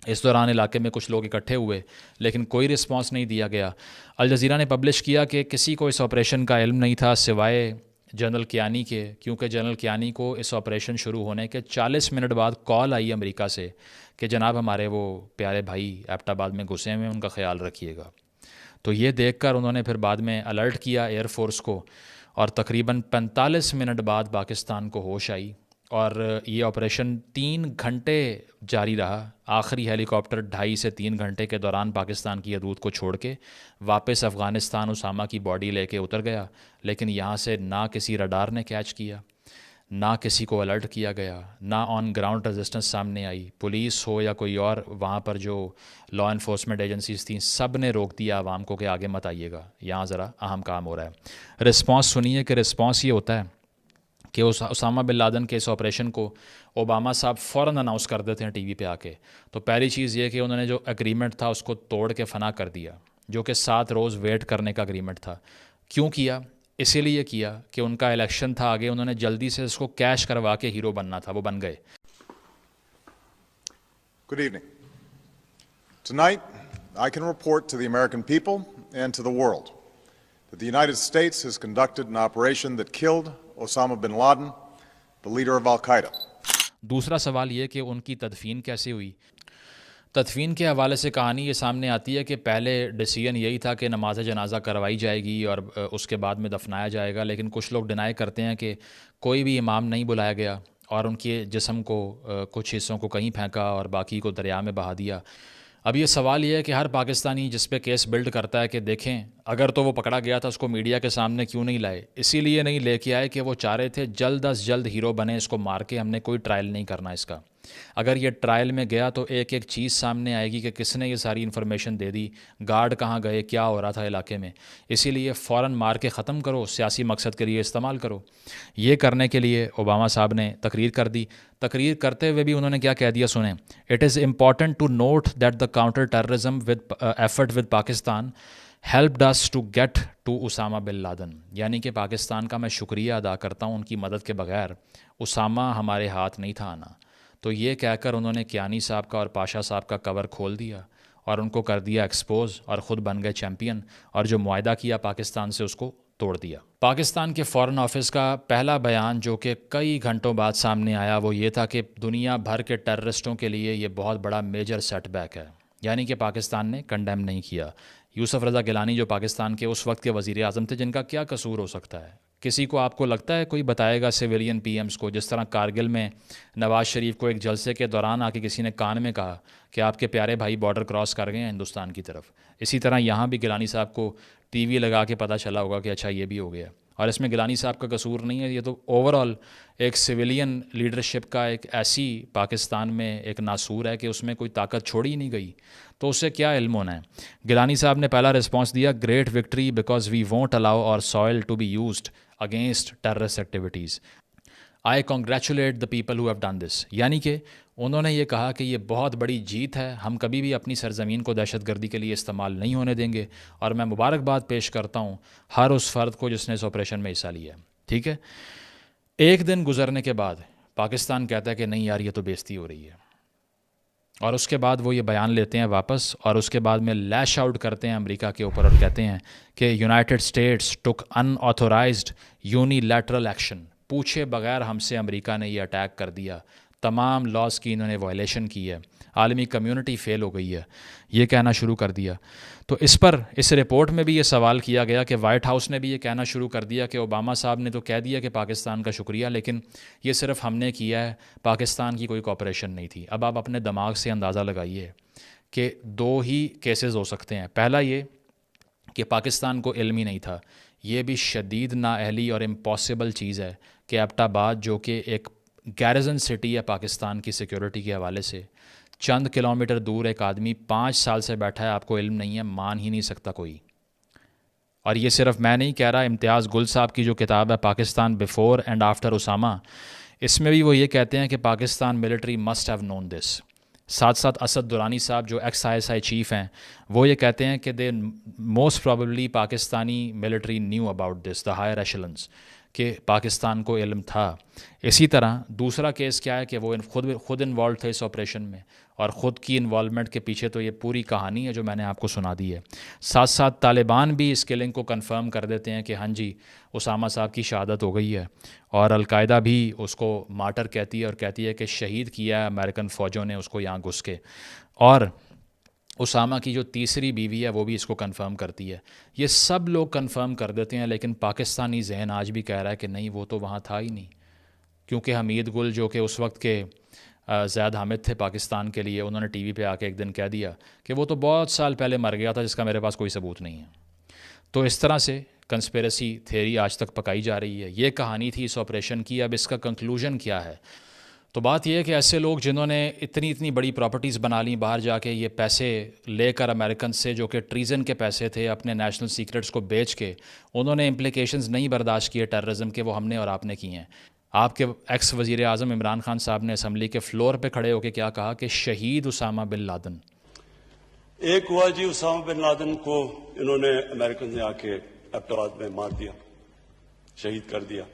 Speaker 3: इस दौरान इलाके में कुछ लोग इकट्ठे हुए लेकिन कोई रिस्पांस नहीं दिया गया। अल जज़ीरा ने पब्लिश किया कि किसी को इस ऑपरेशन का इल्म नहीं था सिवाय जनरल कियानी के, क्योंकि जनरल कियानी को इस ऑपरेशन शुरू होने के 40 मिनट बाद कॉल आई अमेरिका से कि जनाब हमारे वो प्यारे भाई एबटाबाद में घुसे हुए हैं, उनका ख्याल रखिएगा। तो ये देखकर उन्होंने फिर बाद में अलर्ट किया एयरफोर्स को और तकरीबन 45 मिनट बाद पाकिस्तान को होश आई और ये ऑपरेशन 3 घंटे जारी रहा। आखिरी हेलीकॉप्टर 2.5 से 3 घंटे के दौरान पाकिस्तान की हदूद को छोड़ के वापस अफ़गानिस्तान उसामा की बॉडी लेके उतर गया, लेकिन यहाँ से ना किसी रडार ने कैच किया, ना किसी को अलर्ट किया गया, ना ऑन ग्राउंड रेजिस्टेंस सामने आई। पुलिस हो या कोई और वहाँ पर जो लॉ इन्फोर्समेंट एजेंसीज थी, सब ने रोक दिया आवाम को कि आगे मत आइएगा, यहाँ ज़रा अहम काम हो रहा है। रिस्पॉन्स सुनिए कि रिस्पॉन्स ये होता है कि उसामा बिन लादेन के इस ऑपरेशन को ओबामा साहब फ़ौरन अनाउंस कर देते हैं टीवी पे आके। तो पहली चीज़ ये कि उन्होंने जो एग्रीमेंट था उसको तोड़ के फना कर दिया, जो कि 7 रोज़ वेट करने का एग्रीमेंट था। क्यों किया? इसीलिए किया कि उनका इलेक्शन था आगे, उन्होंने जल्दी से इसको कैश करवा के हीरो बनना था, वो बन गए।
Speaker 2: Good evening. Tonight, I can report to the American people and to the world that the United States has conducted an operation that killed Osama bin Laden, the leader of Al-Qaeda.
Speaker 3: दूसरा सवाल ये कि उनकी तदफीन कैसे हुई। तदफीन के हवाले से कहानी ये सामने आती है कि पहले डिसीजन यही था कि नमाज जनाजा करवाई जाएगी और उसके बाद में दफनाया जाएगा, लेकिन कुछ लोग डिनाई करते हैं कि कोई भी इमाम नहीं बुलाया गया और उनके जिस्म को कुछ हिस्सों को कहीं फेंका और बाकी को दरिया में बहा दिया। अब ये सवाल ये है कि हर पाकिस्तानी जिस पे केस बिल्ड करता है कि देखें अगर तो वो पकड़ा गया था उसको मीडिया के सामने क्यों नहीं लाए, इसीलिए नहीं लेके आए कि वो चाह रहे थे जल्द अज जल्द हीरो बने, इसको मार के हमने कोई ट्रायल नहीं करना इसका। अगर ये ट्रायल में गया तो एक एक चीज़ सामने आएगी कि किसने ये सारी इन्फॉर्मेशन दे दी, गार्ड कहाँ गए, क्या हो रहा था इलाके में। इसीलिए फ़ौरन मार के ख़त्म करो, सियासी मकसद के लिए इस्तेमाल करो। ये करने के लिए ओबामा साहब ने तकरीर कर दी। तकरीर करते हुए भी उन्होंने क्या कह दिया सुने, it is important to note that the counter terrorism with effort with Pakistan helped us to get to Osama bin Laden. यानी कि पाकिस्तान का मैं शुक्रिया अदा करता हूँ, उनकी मदद के बगैर उसामा हमारे हाथ नहीं था आना। तो ये कहकर उन्होंने कियानी साहब का और पाशा साहब का कवर खोल दिया और उनको कर दिया एक्सपोज और ख़ुद बन गए चैम्पियन, और जो मुआहदा किया पाकिस्तान से उसको तोड़ दिया। पाकिस्तान के फ़ॉरेन ऑफिस का पहला बयान जो कि कई घंटों बाद सामने आया वो ये था कि दुनिया भर के टेररिस्टों के लिए ये बहुत बड़ा मेजर सेटबैक है, यानी कि पाकिस्तान ने कंडेम नहीं किया। यूसुफ रज़ा गिलानी जो पाकिस्तान के उस वक्त के वज़ीर आज़म थे, जिनका क्या कसूर हो सकता है? किसी को आपको लगता है कोई बताएगा सिविलियन पीएम्स को? जिस तरह कारगिल में नवाज़ शरीफ को एक जलसे के दौरान आके किसी ने कान में कहा कि आपके प्यारे भाई बॉर्डर क्रॉस कर गए हैं हिंदुस्तान की तरफ, इसी तरह यहाँ भी गिलानी साहब को टीवी लगा के पता चला होगा कि अच्छा ये भी हो गया। और इसमें गिलानी साहब का कसूर नहीं है, ये तो ओवरऑल एक सिविलियन लीडरशिप का एक ऐसी पाकिस्तान में एक नासूर है कि उसमें कोई ताकत छोड़ी ही नहीं गई, तो उससे क्या इल्म होना है। गिलानी साहब ने पहला रिस्पांस दिया, great victory because we won't allow our soil to be used against terrorist activities. I congratulate the people who have done this. यानी कि उन्होंने ये कहा कि ये बहुत बड़ी जीत है, हम कभी भी अपनी सरजमीन को दहशतगर्दी के लिए इस्तेमाल नहीं होने देंगे, और मैं मुबारकबाद पेश करता हूँ हर उस फ़र्द को जिसने इस ऑपरेशन में हिस्सा लिया है। ठीक है, एक दिन गुजरने के बाद पाकिस्तान कहता है कि नहीं यार ये तो बेइज्जती हो रही है, और उसके बाद वो ये बयान लेते हैं वापस, और उसके बाद में लैश आउट करते हैं अमेरिका के ऊपर और कहते हैं कि यूनाइटेड स्टेट्स टुक अनऑथोराइज्ड यूनिलैटरल एक्शन। पूछे बगैर हमसे अमेरिका ने ये अटैक कर दिया, तमाम लॉज की इन्होंने वायलेशन की है, आलमी कम्युनिटी फ़ेल हो गई है, ये कहना शुरू कर दिया। तो इस पर इस रिपोर्ट में भी ये सवाल किया गया कि वाइट हाउस ने भी ये कहना शुरू कर दिया कि ओबामा साहब ने तो कह दिया कि पाकिस्तान का शुक्रिया, लेकिन ये सिर्फ हमने किया है, पाकिस्तान की कोई कॉपरेशन नहीं थी। अब आप अपने दिमाग से अंदाज़ा लगाइए कि दो ही केसेस हो सकते हैं। पहला ये कि पाकिस्तान को इल्म ही नहीं था, ये भी शदीद नाअहली और इम्पॉसिबल चीज़ है कि एबटाबाद जो कि एक गैरिजन सिटी है पाकिस्तान की सिक्योरिटी के हवाले से, चंद किलोमीटर दूर एक आदमी 5 साल से बैठा है, आपको इल्म नहीं है, मान ही नहीं सकता कोई। और ये सिर्फ मैं नहीं कह रहा, इम्तियाज़ गुल साहब की जो किताब है Pakistan before and after Osama, इसमें भी वो ये कहते हैं कि Pakistan military must have known this. साथ साथ असद दुरानी साहब जो XISI चीफ़ हैं, वो ये कहते हैं कि they most probably Pakistani military knew about this, the higher echelons, कि पाकिस्तान को इल्म था। इसी तरह दूसरा केस क्या है कि वो खुद इन्वॉल्व थे इस ऑपरेशन में, और ख़ुद की इन्वॉल्वमेंट के पीछे तो ये पूरी कहानी है जो मैंने आपको सुना दी है। साथ साथ तालिबान भी इस किलिंग को कंफर्म कर देते हैं कि हाँ जी उसामा साहब की शहादत हो गई है, और अलकायदा भी उसको मार्टर कहती है और कहती है कि शहीद किया है अमेरिकन फ़ौजों ने उसको यहाँ घुस के। और उसामा की जो तीसरी बीवी है वो भी इसको कंफर्म करती है। ये सब लोग कंफर्म कर देते हैं, लेकिन पाकिस्तानी जहन आज भी कह रहा है कि नहीं वो तो वहाँ था ही नहीं, क्योंकि हमीद गुल जो कि उस वक्त के ज़ैद हामिद थे पाकिस्तान के लिए, उन्होंने टीवी पे आके एक दिन कह दिया कि वो तो बहुत साल पहले मर गया था जिसका मेरे पास कोई सबूत नहीं है। तो इस तरह से कंस्पिरेसी थ्योरी आज तक पकाई जा रही है। ये कहानी थी इस ऑपरेशन की। अब इसका कंक्लूजन क्या है? तो बात यह है कि ऐसे लोग जिन्होंने इतनी बड़ी प्रॉपर्टीज़ बना ली बाहर जाके, ये पैसे लेकर अमेरिकन से जो कि ट्रीज़न के पैसे थे, अपने नेशनल सीक्रेट्स को बेच के, उन्होंने इम्प्लिकेशंस नहीं बर्दाश्त किए टेररिज्म के, वो हमने और आपने किए हैं। आपके एक्स वज़ीर आज़म इमरान खान साहब ने असम्बली के फ्लोर पे खड़े होकर क्या कहा कि शहीद उसामा बिन लादेन।
Speaker 6: एक हुआ जी, उसामा बिन लादेन को इन्होंने अमेरिकन ने आके एबटाबाद में मार दिया, शहीद कर दिया।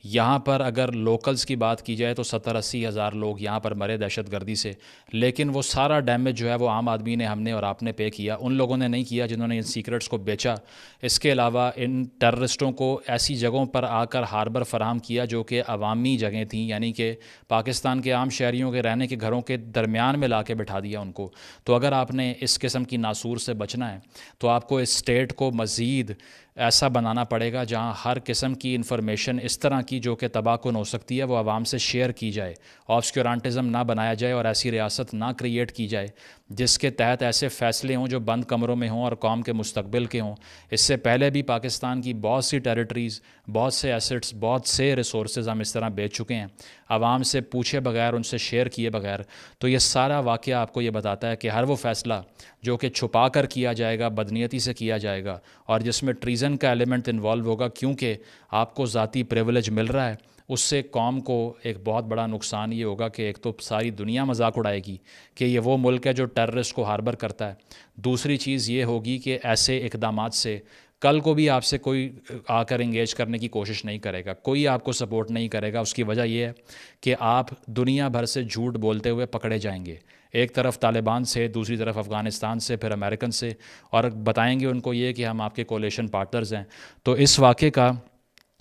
Speaker 3: यहाँ पर अगर लोकल्स की बात की जाए तो 70-80 हज़ार लोग यहाँ पर मरे दहशतगर्दी से, लेकिन वो सारा डैमेज जो है वो आम आदमी ने, हमने और आपने पे किया, उन लोगों ने नहीं किया जिन्होंने इन सीक्रेट्स को बेचा। इसके अलावा इन टेररिस्टों को ऐसी जगहों पर आकर हार्बर फराहम किया जो कि अवामी जगह थी, यानी कि पाकिस्तान के आम शहरियों के रहने के घरों के दरमियान में ला के बिठा दिया उनको। तो अगर आपने इस किस्म की नासूर से बचना है तो आपको इस स्टेट को मज़ीद ऐसा बनाना पड़ेगा जहां हर किस्म की इन्फॉर्मेशन इस तरह की जो कि तबाहकुन हो सकती है वो आवाम से शेयर की जाए, ऑब्सक्योरेंटिज़म ना बनाया जाए और ऐसी रियासत ना क्रिएट की जाए जिसके तहत ऐसे फ़ैसले हों जो बंद कमरों में हों और कौम के मुस्तकबिल के हों। इससे पहले भी पाकिस्तान की बहुत सी टेरिटरीज़, बहुत से एसेट्स, बहुत से रिसोर्सेज हम इस तरह बेच चुके हैं आवाम से पूछे बगैर, उनसे शेयर किए बगैर। तो ये सारा वाक़या आपको ये बताता है कि हर वो फ़ैसला जो कि छुपा कर किया जाएगा, बदनीयती से किया जाएगा और जिसमें ट्रीज़न का एलिमेंट इन्वॉल्व होगा क्योंकि आपको ज़ाती प्रिविलेज मिल रहा है, उससे कौम को एक बहुत बड़ा नुकसान ये होगा कि एक तो सारी दुनिया मजाक उड़ाएगी कि ये वो मुल्क है जो टेररिस्ट को हार्बर करता है। दूसरी चीज़ ये होगी कि ऐसे इक़दामात से कल को भी आपसे कोई आकर इंगेज करने की कोशिश नहीं करेगा, कोई आपको सपोर्ट नहीं करेगा। उसकी वजह यह है कि आप दुनिया भर से झूठ बोलते हुए पकड़े जाएंगे, एक तरफ तालिबान से, दूसरी तरफ अफ़गानिस्तान से, फिर अमेरिकन से, और बताएंगे उनको ये कि हम आपके कोलिशन पार्टनर्स हैं। तो इस वाक़े का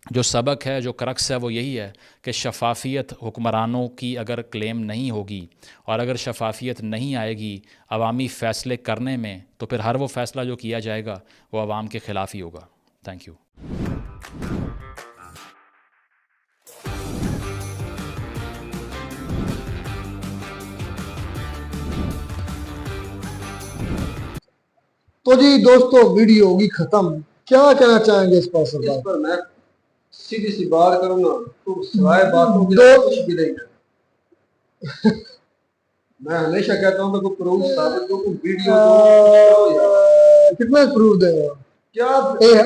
Speaker 3: जो सबक है, जो क्रक्स है, वो यही है कि शफाफियत हुक्मरानों की अगर क्लेम नहीं होगी और अगर शफाफियत नहीं आएगी अवामी फ़ैसले करने में, तो फिर हर वो फ़ैसला जो किया जाएगा वो अवाम के ख़िलाफ़ ही होगा। Thank you.
Speaker 1: तो जी दोस्तों, वीडियो होगी ख़त्म। क्या कहना चाहेंगे इस पर सरदार?
Speaker 7: इस पर मैं सीधी सी बात करूँ ना तो सिवाय बातों के कुछ भी नहीं है। मैं हमेशा कहता हूँ कि प्रूफ साबित को वीडियो
Speaker 1: कितना प्रूफ देगा?
Speaker 7: क्या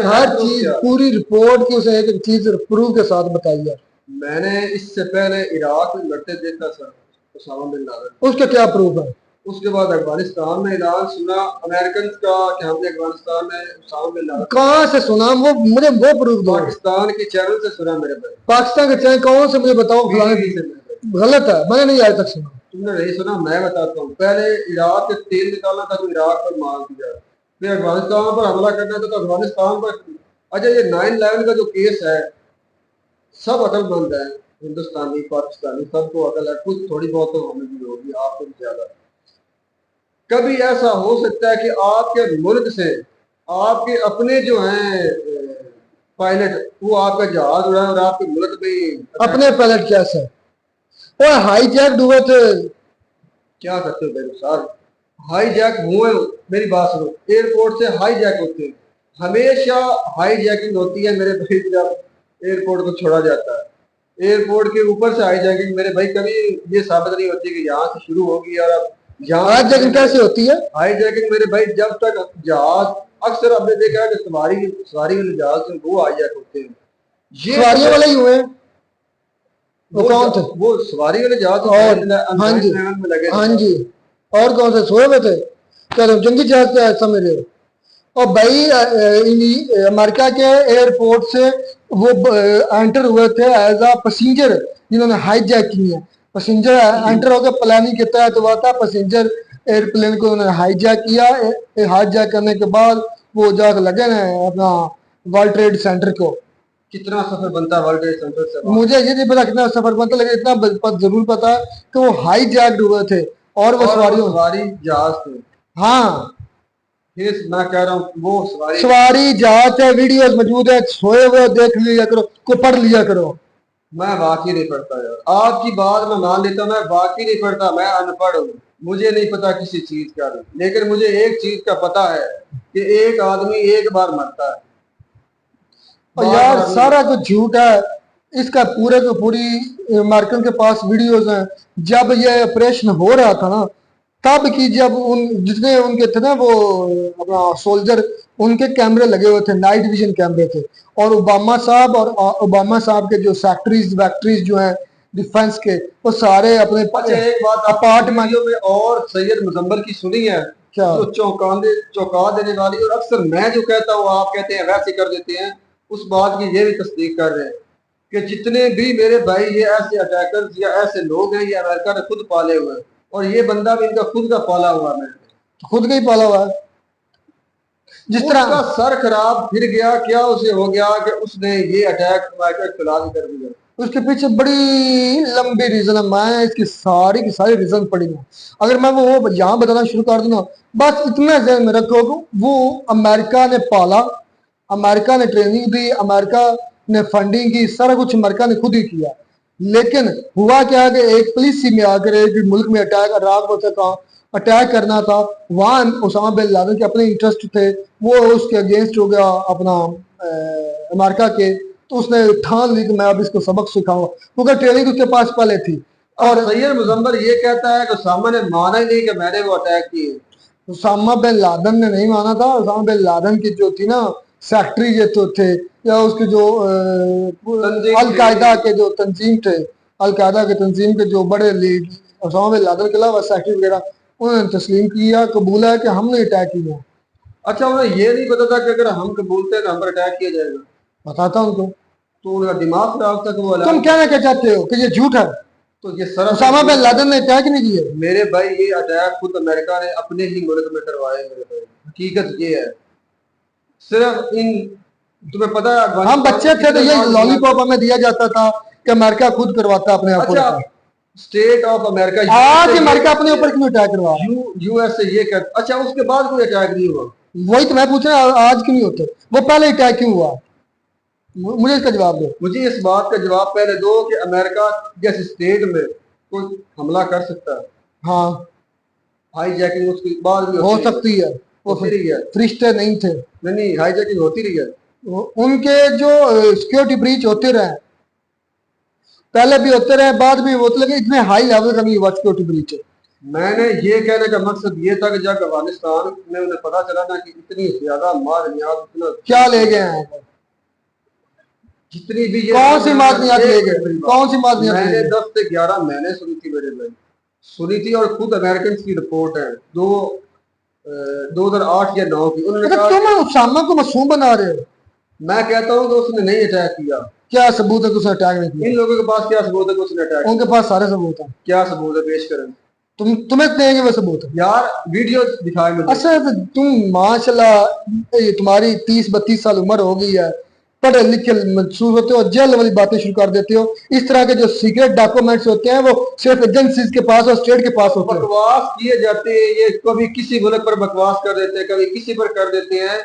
Speaker 1: हर चीज पूरी रिपोर्ट की उसे एक चीज प्रूफ के साथ बताई है।
Speaker 7: मैंने इससे पहले इराक में लड़ते देखा सर उसामा बिन लादेन,
Speaker 1: उसका क्या प्रूफ है?
Speaker 7: उसके बाद अफगानिस्तान में ऐलान सुना अमेरिकन का कि हमने अफगानिस्तान में उसामा बिन लादेन।
Speaker 1: कहाँ से सुना? वो मुझे वो प्रूफ दो।
Speaker 7: पाकिस्तान के चैनल से सुना मेरे भाई।
Speaker 1: पाकिस्तान के चैनल कौन से? मुझे बताओ। गलत है, मैंने नहीं आज तक सुना।
Speaker 7: तुमने नहीं सुना? मैं बताता हूँ। पहले इराक के तेल निकालना था तो इराक पर मार दिया, फिर अफगानिस्तान पर हमला करना था तो अफगानिस्तान पर। अच्छा, ये 9/11 का जो केस है, सब अकलमंद है, हिंदुस्तानी पाकिस्तानी सबको अकल है, कुछ थोड़ी बहुत तो हमें भी होगी, आपको भी ज्यादा। कभी ऐसा हो सकता है कि आपके मुल्क से आपके अपने जो हैं पायलट वो आपका जहाज उड़ाए और आपके मुल्क में
Speaker 1: अपने पायलट कैसे और हाईजैक हुए थे?
Speaker 7: क्या करते हो भाई साहब? हाईजैक हुए, मेरी बात सुनो, एयरपोर्ट से हाईजैक होते हैं, हमेशा हाईजैकिंग होती है मेरे भाई जब एयरपोर्ट को छोड़ा जाता है। एयरपोर्ट के ऊपर से हाईजैकिंग मेरे भाई कभी ये साबित नहीं होती कि यहाँ से शुरू होगी और अब
Speaker 1: हाईजैकिंग कैसे होती है?
Speaker 7: हाईजैकिंग मेरे भाई जब तक जहाज, अक्सर आपने देखा है कि सवारी वाले जहाज वो हाईजैक होते हैं, ये
Speaker 1: सवारी वाले ही हुए। वो कौन थे?
Speaker 7: वो सवारी वाले जहाज
Speaker 1: और हाँ जी,
Speaker 7: में लगे।
Speaker 1: हाँ जी, और कौन से सोए हुए थे? क्या तुम जंगी जहाज से समझ रहे हो? और भाई अमेरिका के एयरपोर्ट से वो एंटर हुए थे एज अ पैसेंजर, जिन्होंने हाईजैक की है। पैसेंजर एंटर होकर प्लानिंग के तहत हुआ था, पैसेंजर एयरप्लेन को उन्होंने हाईजैक किया। हाईजैक करने के बाद वो जाकर लगे ना अपना वर्ल्ड ट्रेड सेंटर को।
Speaker 7: कितना सफर बनता है वर्ल्ड ट्रेड सेंटर से?
Speaker 1: मुझे ये नहीं पता कितना सफर बनता, लेकिन इतना जरूर पता है कि वो हाईजैक्ड हुए थे और वो
Speaker 7: सवारी जहाज थे।
Speaker 1: हाँ,
Speaker 7: मैं कह रहा हूँ वो
Speaker 1: सवारी जहाज है, वीडियोस मौजूद है, सोए हुए देख लिया करो, को पढ़ लिया करो।
Speaker 7: मैं वाकई नहीं पढ़ता यार, आपकी बात मैं मान लेता, मैं वाकई नहीं पढ़ता, मैं अनपढ़ हूँ, मुझे नहीं पता किसी चीज का। लेकिन मुझे एक चीज का पता है कि एक आदमी एक बार मरता है।
Speaker 1: और यार सारा कुछ झूठ है इसका। पूरे को पूरी अमेरिकन के पास वीडियोस हैं। जब ये ऑपरेशन हो रहा था ना, तब की जब उन जितने उनके थे ना वो अपना सोल्जर, उनके कैमरे लगे हुए थे, नाइट विजन कैमरे थे। और ओबामा साहब और ओबामा साहब के जो सेक्रेटरीज वैक्ट्रीज जो हैं डिफेंस के, वो सारे अपने
Speaker 7: अच्छा एक बात
Speaker 1: अपार्टमेंट
Speaker 7: वीडियो में और सैयद मुजम्मल की सुनी है
Speaker 1: क्या?
Speaker 7: जो चौंका देने वाली, और अक्सर मैं जो कहता हूँ आप कहते हैं वैसे कर देते हैं, उस बात की ये भी तस्दीक कर रहे हैं कि जितने भी मेरे भाई ये ऐसे अटैकर्स या ऐसे लोग हैं ये अमेरिका ने खुद पाले हुए हैं, और ये बंदा भी इनका खुद का पाला हुआ है,
Speaker 1: खुद का ही पाला हुआ है। जिस तरह
Speaker 7: उसका सर खराब फिर गया, क्या उसे हो गया कि उसने ये अटैक अमेरिका के खिलाफ कर दिया।
Speaker 1: उसके पीछे बड़ी लंबी रीजन है, मैं इसकी सारी की सारी रीजन पढ़ी हूँ। अगर मैं वो यहाँ बताना शुरू कर दूँ ना, बस इतना ध्यान में रखो, वो अमेरिका ने पाला, अमेरिका ने ट्रेनिंग दी, अमेरिका ने फंडिंग की, सारा कुछ अमेरिका ने खुद ही किया। लेकिन हुआ क्या कि एक पुलिस में आकर एक मुल्क में अटैक करना था, वहां उसामा बिन लादेन के अपने इंटरेस्ट थे, वो उसके अगेंस्ट हो गया अपना अमेरिका के, तो उसने ठान ली कि मैं अब इसको सबक सिखाऊंगा, क्योंकि ट्रेनिंग उसके पास पहले थी।
Speaker 7: और सैयद मुजम्मल ये कहता है कि उसामा ने माना ही नहीं कि मैंने वो अटैक किए।
Speaker 1: उसामा बिन लादेन ने नहीं माना था। उसामा बिन लादेन की जो थी ना सेक्रेटरी जो थे, या उसके जो अलकायदा के जो तंजीम थे, अलकायदा के तंजीम के जो बड़े लीड उसामा बिन लादेन के अलावा सेक्रेटरी वगैरह, उन्होंने तस्लीम किया, कबूल है कि हमने अटैक किया।
Speaker 7: अच्छा उन्हें ये नहीं पता था कि अगर हम कबूलते हैं तो हम पर अटैक किया जाएगा?
Speaker 1: पता था उनको।
Speaker 7: तो उनका दिमाग खराब था कि वो
Speaker 1: तुम कहना क्या चाहते हो कि ये झूठ है?
Speaker 7: तो ये सर
Speaker 1: उसामा बिन लादेन ने अटैक नहीं किया।
Speaker 7: मेरे भाई ये अटैक खुद अमेरिका ने अपने ही मुल्क में करवाए मेरे भाई, हकीकत ये है। सिर्फ इन तुम्हें पता है
Speaker 1: हम बच्चे थे तो ये लॉलीपॉप हमें दिया जाता था कि अमेरिका खुद करवाता अपने आप को।
Speaker 7: अच्छा स्टेट ऑफ अमेरिका
Speaker 1: आज अमेरिका अपने ऊपर क्यों अटैक करवा?
Speaker 7: यूएसए ये कर, अच्छा उसके बाद कोई अटैक नहीं हुआ?
Speaker 1: वही तो मैं पूछ रहा हूँ, आज क्यों नहीं होते? वो पहले अटैक क्यों हुआ? मुझे इसका जवाब दो।
Speaker 7: मुझे इस बात का जवाब पहले दो कि अमेरिका जैसे स्टेट में कोई हमला कर सकता है?
Speaker 1: हाँ
Speaker 7: हाईजैकिंग उसके बाद भी
Speaker 1: हो सकती है, वो
Speaker 7: होती रही है।
Speaker 1: फरिश्ते नहीं थे।
Speaker 7: नहीं हाईजैकिंग होती रही है।
Speaker 1: उनके जो सिक्योरिटी ब्रीच होते रहे, पहले भी होते रहे, बाद में होते लगे, इतने हाई लेवल का नहीं हुआ सिक्योरिटी ब्रीच।
Speaker 7: मैंने ये कहने का मकसद ये था कि जब अफगानिस्तान में उन्हें पता चला ना कि इतनी ज्यादा मार नियाज, इतना
Speaker 1: क्या ले गए हैं,
Speaker 7: जितनी भी ये
Speaker 1: कौन सी मादनियात ले गए, कौन सी मादनियात ले
Speaker 7: मैंने
Speaker 1: गए?
Speaker 7: 10 से 11 महीने सुनी थी मेरे भाई, सुनी थी, और खुद अमेरिकन की रिपोर्ट है 2008 या 9 की। उन्होंने कहा
Speaker 1: तुम उसामा को मासूम बना रहे हो।
Speaker 7: मैं कहता हूँ कि उसने नहीं अटैक किया।
Speaker 1: क्या सबूत है कि उसने अटैक नहीं किया?
Speaker 7: इन लोगों के पास क्या सबूत है कि उसने अटैक?
Speaker 1: उनके पास सारे सबूत हैं।
Speaker 7: क्या सबूत है, पेश करें।
Speaker 1: तुम्हें देंगे वो सबूत
Speaker 7: यार वीडियो दिखाए मुझे।
Speaker 1: अच्छा तुम माशाल्लाह तुम्हारी 30-32 साल उम्र हो गई है, पढ़े लिखे मंसूर होते हो, जेल वाली बातें शुरू कर देते हो। इस तरह के जो सीक्रेट डॉक्यूमेंट्स होते हैं वो सिर्फ एजेंसीज के पास और स्टेट के पास होते हैं।
Speaker 7: बकवास किए जाते हैं, ये कभी किसी मुल्क पर बकवास कर देते हैं, कभी किसी पर कर देते हैं।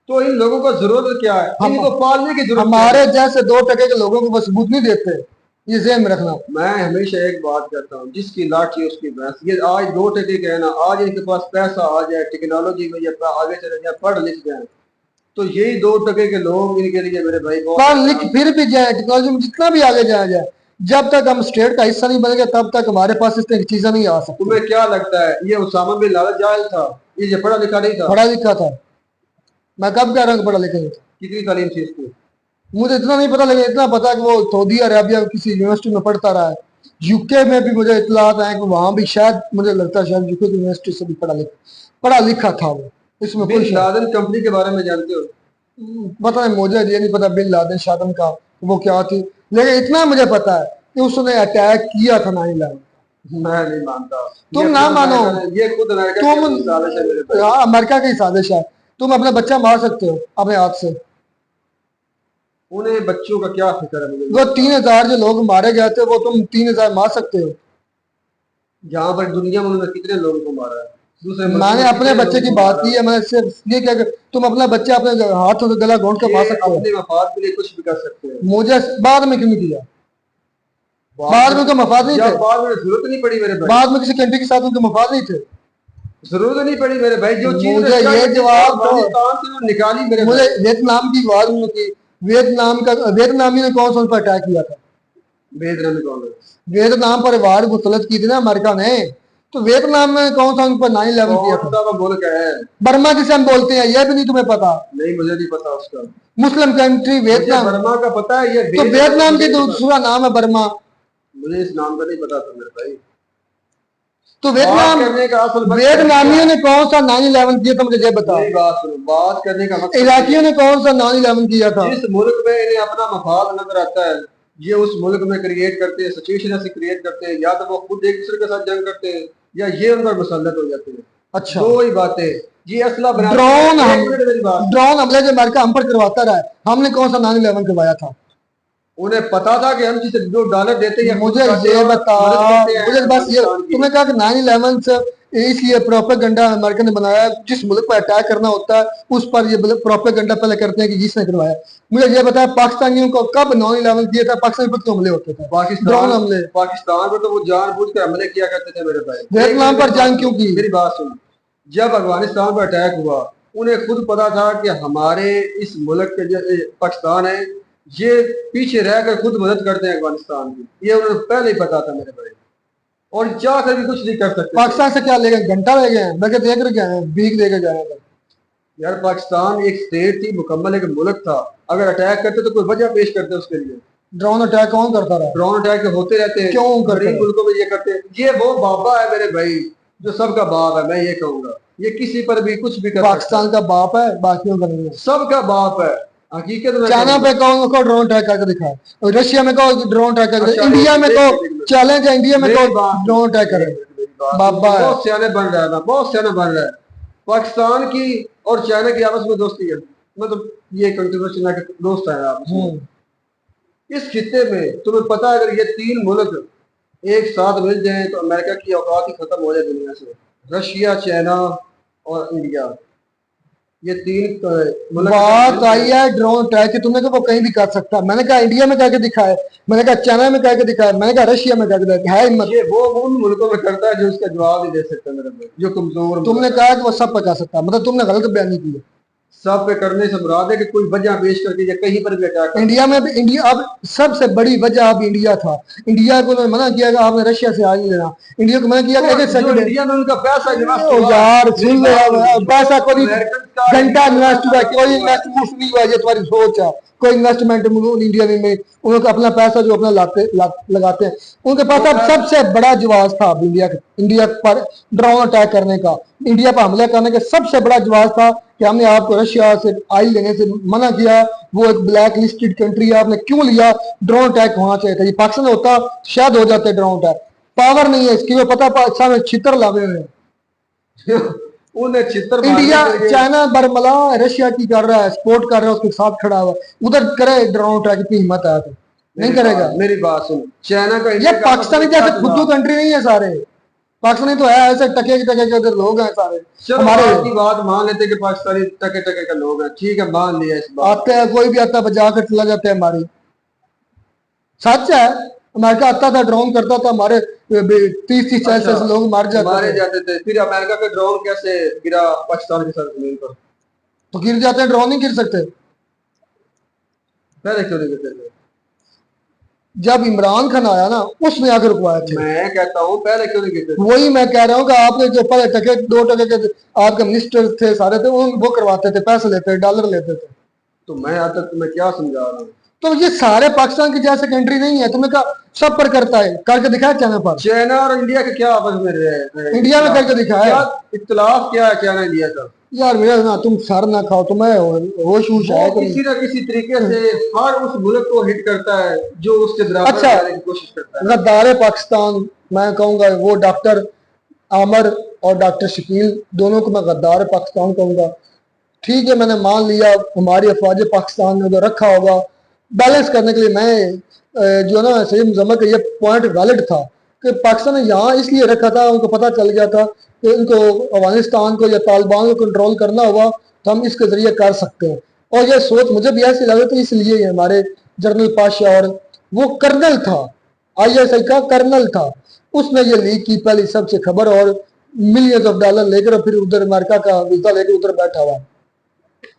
Speaker 7: तो इन लोगों को जरूरत क्या है? इनको पालने की जरूरत।
Speaker 1: हमारे जैसे 2% के लोगों को वो सबूत नहीं देते, ये ज़हन में रखना।
Speaker 7: मैं हमेशा एक बात कहता हूँ, जिसकी लाठी उसकी भैंस। ये आज 2% के है ना, आज इनके पास पैसा आ जाए, टेक्नोलॉजी में या आगे चले जाए, पढ़ लिख जाए, तो यही 2% के लोग इनके लिए मेरे भाई
Speaker 1: पढ़ लिख फिर भी जाए, टेक्नोलॉजी में जितना भी आगे जाया जाए, जब तक हम स्टेट का हिस्सा नहीं बनेंगे तब तक हमारे पास इस तरह की चीजें नहीं आ सकती।
Speaker 7: तुम्हें क्या लगता है ये उसामा बिन लादेन जाहिल था? ये पढ़ा लिखा नहीं था?
Speaker 1: पढ़ा लिखा था। मैं कब कह रहा हूँ पढ़ा लिखा नहीं था?
Speaker 7: कितनी तालीम थी इसकी?
Speaker 1: मुझे इतना नहीं पता, लेकिन इतना पता है कि वो सऊदी अरेबिया किसी यूनिवर्सिटी में पढ़ता रहा है। यूके में भी मुझे इत्तलात है कि वहां भी शायद, मुझे लगता है शायद यूके की यूनिवर्सिटी से भी पढ़ा लिखा था वो। इसमें
Speaker 7: बिन लादेन कंपनी के बारे में जानते हो?
Speaker 1: पता नहीं, मुझे ये नहीं पता बिन लादेन शादन का वो क्या थी, लेकिन इतना मुझे पता है कि उसने अटैक किया था 9/11।
Speaker 7: मैं नहीं मानता।
Speaker 1: तुम ना मानो,
Speaker 7: ये खुद अमेरिका की साजिश है मेरे भाई।
Speaker 1: हाँ अमेरिका की साजिश है। तुम अपना बच्चा मार सकते हो अपने हाथ से।
Speaker 7: उन्हें बच्चों का क्या फिक्र है?
Speaker 1: वो 3000 जो लोग मारे गए थे, वो तुम 3000 मार सकते हो?
Speaker 7: यहाँ पर दुनिया में उन्होंने कितने लोगों को मारा है?
Speaker 1: मैंने अपने बच्चे की बात की है। मैं सिर्फ ये क्या, तुम अपना बच्चा अपने हाथों से गला घोंट के मार सकते हो।
Speaker 7: अपने मफाद के लिए कुछ भी कर सकते हैं।
Speaker 1: मुझे बाद में क्यों किया? बाद में उनका मफाद नहीं थे।
Speaker 7: बाद में जरूरत नहीं पड़ी मेरे भाई।
Speaker 1: बाद में किसी कंट्री के साथ उनके मफाद नहीं थे।
Speaker 7: जरूरत नहीं पड़ी मेरे भाई। जो चीज
Speaker 1: मुझे ये जवाब
Speaker 7: निकाली मेरे,
Speaker 1: मुझे वियतनाम की बात नहीं की। वियतनामी ने कौन सा उन पर अटैक किया था?
Speaker 7: वियतनाम कौन है?
Speaker 1: वियतनाम पर वार मुसलत की थी ना अमेरिका ने। तो वियतनाम में कौन सा उन पर 9/11 किया
Speaker 7: कौन
Speaker 1: था?
Speaker 7: सा मुल्क है?
Speaker 1: बर्मा जिसे हम बोलते हैं, यह भी नहीं तुम्हें पता?
Speaker 7: नहीं, मुझे नहीं पता उसका।
Speaker 1: मुस्लिम कंट्री
Speaker 7: मुझे
Speaker 1: वियतनाम,
Speaker 7: बर्मा का पता है, ये
Speaker 1: तो वियतनाम की दूसरा नाम है बर्मा।
Speaker 7: मुझे इस नाम का नहीं पता था मेरे भाई।
Speaker 1: तो
Speaker 7: बात
Speaker 1: वियतनाम,
Speaker 7: करने का असल मकसद
Speaker 1: वियतनामियों ने कौन सा 9/11 किया था, मुझे ये बताओ।
Speaker 7: मेरी बात सुनो, बात करने का मकसद
Speaker 1: इराकियों ने कौन सा 9/11 किया था?
Speaker 7: जिस मुल्क में इन्हें अपना मफाद नजर आता है, ये उस मुल्क में क्रिएट करते हैं, सिचुएशन ऐसी क्रिएट करते हैं, या तो वो खुद एक दूसरे के साथ जंग करते हैं या ये उन पर मुसल्लत हो जाते हैं।
Speaker 1: अच्छा,
Speaker 7: दो ही बातें। ये असला बना
Speaker 1: ड्रोन
Speaker 7: एक
Speaker 1: हम
Speaker 7: मिनट मेरी बात।
Speaker 1: ड्रोन हमले जो अमेरिका हम पर करवाता रहा है, हमने कौन सा 9/11 करवाया था?
Speaker 7: उन्हें पता था कि हम जिसे जो डॉलर देते हैं
Speaker 1: मुझे ये बता, मुझे बस ये, तुमने कहा कि 9/11 से इसलिए प्रोपेगेंडा अमेरिका ने बनाया है, जिस मुल्क पर अटैक करना होता है उस पर ये प्रोपेगेंडा पहले करते हैं कि जिसने करवाया। मुझे ये बताया पाकिस्तानियों को कब 9/11 किया था, पाकिस्तान पर क्यों हमले होते थे? ड्रोन हमले।
Speaker 7: पाकिस्तान पर तो वो जानबूझ कर हमले किया करते थे मेरे भाई।
Speaker 1: वियतनाम पर जंग क्यों की?
Speaker 7: मेरी बात सुन, जब अफगानिस्तान पर अटैक हुआ, उन्हें खुद पता था कि हमारे इस मुल्क के जो पाकिस्तान है, ये पीछे रहकर खुद मदद करते हैं अफगानिस्तान की, ये उन्हें पहले ही पता था मेरे भाई, और चाहकर भी कुछ नहीं कर सकते।
Speaker 1: पाकिस्तान से क्या ले गए? घंटा ले गए हैं, मैं क्या देख गए हैं, भीख लेके गए हैं।
Speaker 7: यार पाकिस्तान एक स्टेट थी, मुकम्मल एक मुल्क था। अगर अटैक करते तो कोई वजह पेश करते उसके लिए।
Speaker 1: ड्रोन अटैक कौन करता रहा?
Speaker 7: ड्रोन अटैक होते रहते हैं,
Speaker 1: क्यों करते
Speaker 7: गरीब
Speaker 1: हैं?
Speaker 7: मुल्कों में ये करते हैं। ये वो बाबा है मेरे भाई, जो सबका बाप है, मैं ये कहूंगा। ये किसी पर भी कुछ भी कर सकता
Speaker 1: पाकिस्तान का बाप है, बाकियों का नहीं है।
Speaker 7: है, सबका बाप है हकीकत में।
Speaker 1: चाइना पे कौन को ड्रोन अटैक करके दिखाए, और रशिया में को ड्रोन अटैक करके,
Speaker 7: अच्छा,
Speaker 1: इंडिया में
Speaker 7: एक
Speaker 1: को
Speaker 7: मिनट।
Speaker 1: चैलेंज है, इंडिया में को
Speaker 7: मेरी बात-
Speaker 1: ड्रोन अटैक करे।
Speaker 7: मेरी बात-
Speaker 1: बाबा है।
Speaker 7: बहुत सियाने बन रहा है ना, बहुत सियाने बन रहा है। पाकिस्तान की और चाइना की आपस में दोस्ती है, मतलब ये कंट्रोवर्शियल दोस्त है आपस में। इस खित्ते में तुम्हें पता है, अगर ये तीन मुल्क एक साथ मिल जाएं तो अमेरिका की औकात ही खत्म हो जाए दुनिया से। रशिया, चाइना और इंडिया, ये तीन मुल्क
Speaker 1: बात आई है ड्रोन अटैक की, तुमने कहा वो कहीं भी कर सकता है। मैंने कहा इंडिया में करके दिखाए, मैंने कहा चाइना में करके दिखाए, मैंने कहा रशिया में करके दिखाए। है हिम्मत?
Speaker 7: ये वो उन मुल्कों में करता है जो उसका जवाब नहीं दे सकता मेरे भाई, जो कमजोर
Speaker 1: तुमने
Speaker 7: मुल्क है।
Speaker 1: कहा कि वो सब पका सकता है, मतलब तुमने गलत बयानी की है।
Speaker 7: सब पे करने से मुराद है कि कोई वजह पेश करके या कहीं पर भी अटैक कर।
Speaker 1: इंडिया में भी, इंडिया अब सबसे बड़ी वजह अब इंडिया था। इंडिया को उन्होंने मना किया कि आपने रशिया से आज नहीं लेना, इंडिया को मना किया कि एक
Speaker 7: जो
Speaker 1: सेकंड
Speaker 7: इंडिया में उनका पैसा इन्वेस्ट
Speaker 1: ओ
Speaker 7: हुआ,
Speaker 1: यार सुन ले यार, पैसा कोई
Speaker 7: अमेरिकन का
Speaker 1: घंटा इन्वेस्ट हुआ, कोई इन्वेस्टमेंट नहीं हुआ, ये तुम्हारी सोच है। कोई इन्वेस्टमेंट इंडिया में उनका अपना पैसा जो अपना लगाते हैं, उनके पास अब सबसे बड़ा जवाब था अब इंडिया पर ड्रोन अटैक करने का, इंडिया पर हमला करने का सबसे बड़ा जवाब था कि हमने आपको रशिया से ऑयल लेने से मना किया, वो एक ब्लैक लिस्टेड कंट्री है, आपने क्यों लिया? ड्रोन अटैक होना चाहिए था। ये पाकिस्तान होता शायद हो जाते ड्रोन अटैक, पावर नहीं है इसकी, वो पता पाकिस्तान में छितर लावे हुए हैं।
Speaker 7: उन्हें चित्र
Speaker 1: इंडिया, चाइना बरमला रशिया की कर रहा है, सपोर्ट कर रहा है, उसके साथ खड़ा हुआ, उधर करे ड्रोन अटैक, इतनी हिम्मत है तो नहीं करेगा।
Speaker 7: मेरी बात सुन, चाइना का
Speaker 1: ये पाकिस्तानी जैसे खुद कंट्री नहीं है सारे, पाकिस्तानी तो है ऐसे टके के उधर लोग हैं सारे
Speaker 7: हमारे
Speaker 1: हमारे।
Speaker 7: की बात मान लेते हैं कि पाकिस्तानी टके टके का लोग हैं, ठीक है, मान लिया इस बात।
Speaker 1: आते हैं, कोई भी आता बजा कर चला जाता है। हमारी सच है, अमेरिका आता था, ड्रोन करता था, हमारे 30-40 लोग मार
Speaker 7: मारे
Speaker 1: जाते
Speaker 7: जाते थे। फिर अमेरिका का ड्रोन कैसे गिरा पाकिस्तान के साथ जमीन पर?
Speaker 1: तो गिर जाते हैं, ड्रोन नहीं गिर सकते।
Speaker 7: पहले क्यों नहीं गिरते थे?
Speaker 1: जब इमरान खान आया ना, उसने आकर रुकवाया थे।
Speaker 7: मैं कहता हूँ पहले क्यों नहीं गिरते थे?
Speaker 1: वही मैं कह रहा हूँ कि आपके जो पहले टके 2 टके के आपके मिनिस्टर थे सारे थे, वो करवाते थे, पैसे लेते, डॉलर लेते थे।
Speaker 7: तो मैं आज तक तुम्हें क्या समझा रहा हूँ?
Speaker 1: तो ये सारे पाकिस्तान की जैसे कंट्री नहीं है, तुमने कहा सब पर करता है, करके दिखाया चाइना पर,
Speaker 7: चाइना और इंडिया के क्या आपस में रहे?
Speaker 1: इंडिया में करके दिखाया।
Speaker 7: क्या इख्तलाफ क्या है चाइना इंडिया का?
Speaker 1: यार मेरा ना, तुम सर ना खाओ, तुम्हें होश होश है
Speaker 7: वो
Speaker 1: कि
Speaker 7: किसी न किसी तरीके से हर उस मुल्क को हिट करता है जो उसके बराबर
Speaker 1: अच्छा।
Speaker 7: जाने की कोशिश करता है।
Speaker 1: गद्दार पाकिस्तान मैं कहूंगा, वो डॉक्टर आमर और डॉक्टर शकील दोनों को मैं गद्दार पाकिस्तान कहूंगा। ठीक है, मैंने मान लिया हमारी अफवाज पाकिस्तान ने उधर रखा होगा बैलेंस करने के लिए। मैं जो ना सही मुजम्मत का ये पॉइंट वैलिड था कि पाकिस्तान ने यहाँ इसलिए रखा था, उनको पता चल गया था कि इनको अफगानिस्तान को या तालिबान को कंट्रोल करना हुआ तो हम इसके जरिए कर सकते हैं। और ये सोच मुझे भी ऐसी लगी, तो इसलिए हमारे जनरल पाशा, और वो कर्नल था, ISI का कर्नल था, उसने ये लीक की पहली सबसे खबर, और मिलियंस ऑफ डॉलर लेकर फिर उधर अमेरिका का वीजा लेकर उधर बैठा हुआ।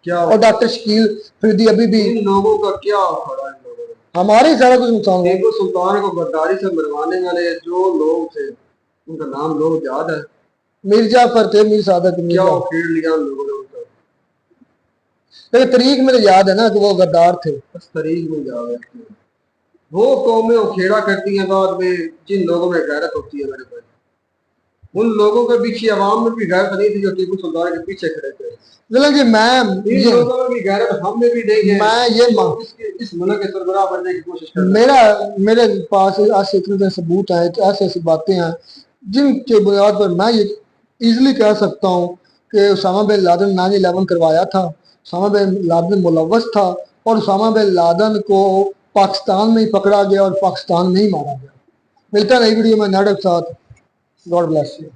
Speaker 7: क्या
Speaker 1: और डॉक्टर शकील फरीदी अभी भी,
Speaker 7: इन लोगों का क्या खड़ा है? इन लोगों का
Speaker 1: हमारे सारा कुछ नुकसान हुआ।
Speaker 7: टीपू सुल्तान को गद्दारी से मरवाने वाले जो लोग थे, उनका नाम लोग याद है,
Speaker 1: मीर जाफर थे, मीर सादत
Speaker 7: क्या
Speaker 1: मिर्जा।
Speaker 7: वो खेल लिया उन लोगों ने उनका,
Speaker 1: लेकिन तरीक मुझे याद है ना कि वो गद्दार थे।
Speaker 7: बस तरीक में जा रहे थे। वो कौमें उखेड़ा करती हैं बाद में जिन लोगों में गैरत होती है मेरे भाई। उन लोगों के पीछे अवाम में भी गैरत नहीं थी जो टीपू सुल्तान के पीछे खड़े थे।
Speaker 1: जलन जी
Speaker 7: इन लोगों में भी गैरत हम में भी नहीं है।
Speaker 1: मैं ये
Speaker 7: इस मुल्क के सरबराह बनने की कोशिश कर रहे हैं।
Speaker 1: मेरे पास ऐसे इतने सबूत हैं, ऐसे ऐसी बातें हैं जिनके बुनियाद पर मैं ये इजीली कह सकता हूँ कि उसामा बिन लादेन 9/11 करवाया था, उसामा बिन लादेन मुलव्वस था और उसामा बिन लादेन को पाकिस्तान में ही पकड़ा गया और पाकिस्तान में ही मारा गया। मिलता है नई वीडियो में नाटक साथ। God bless you.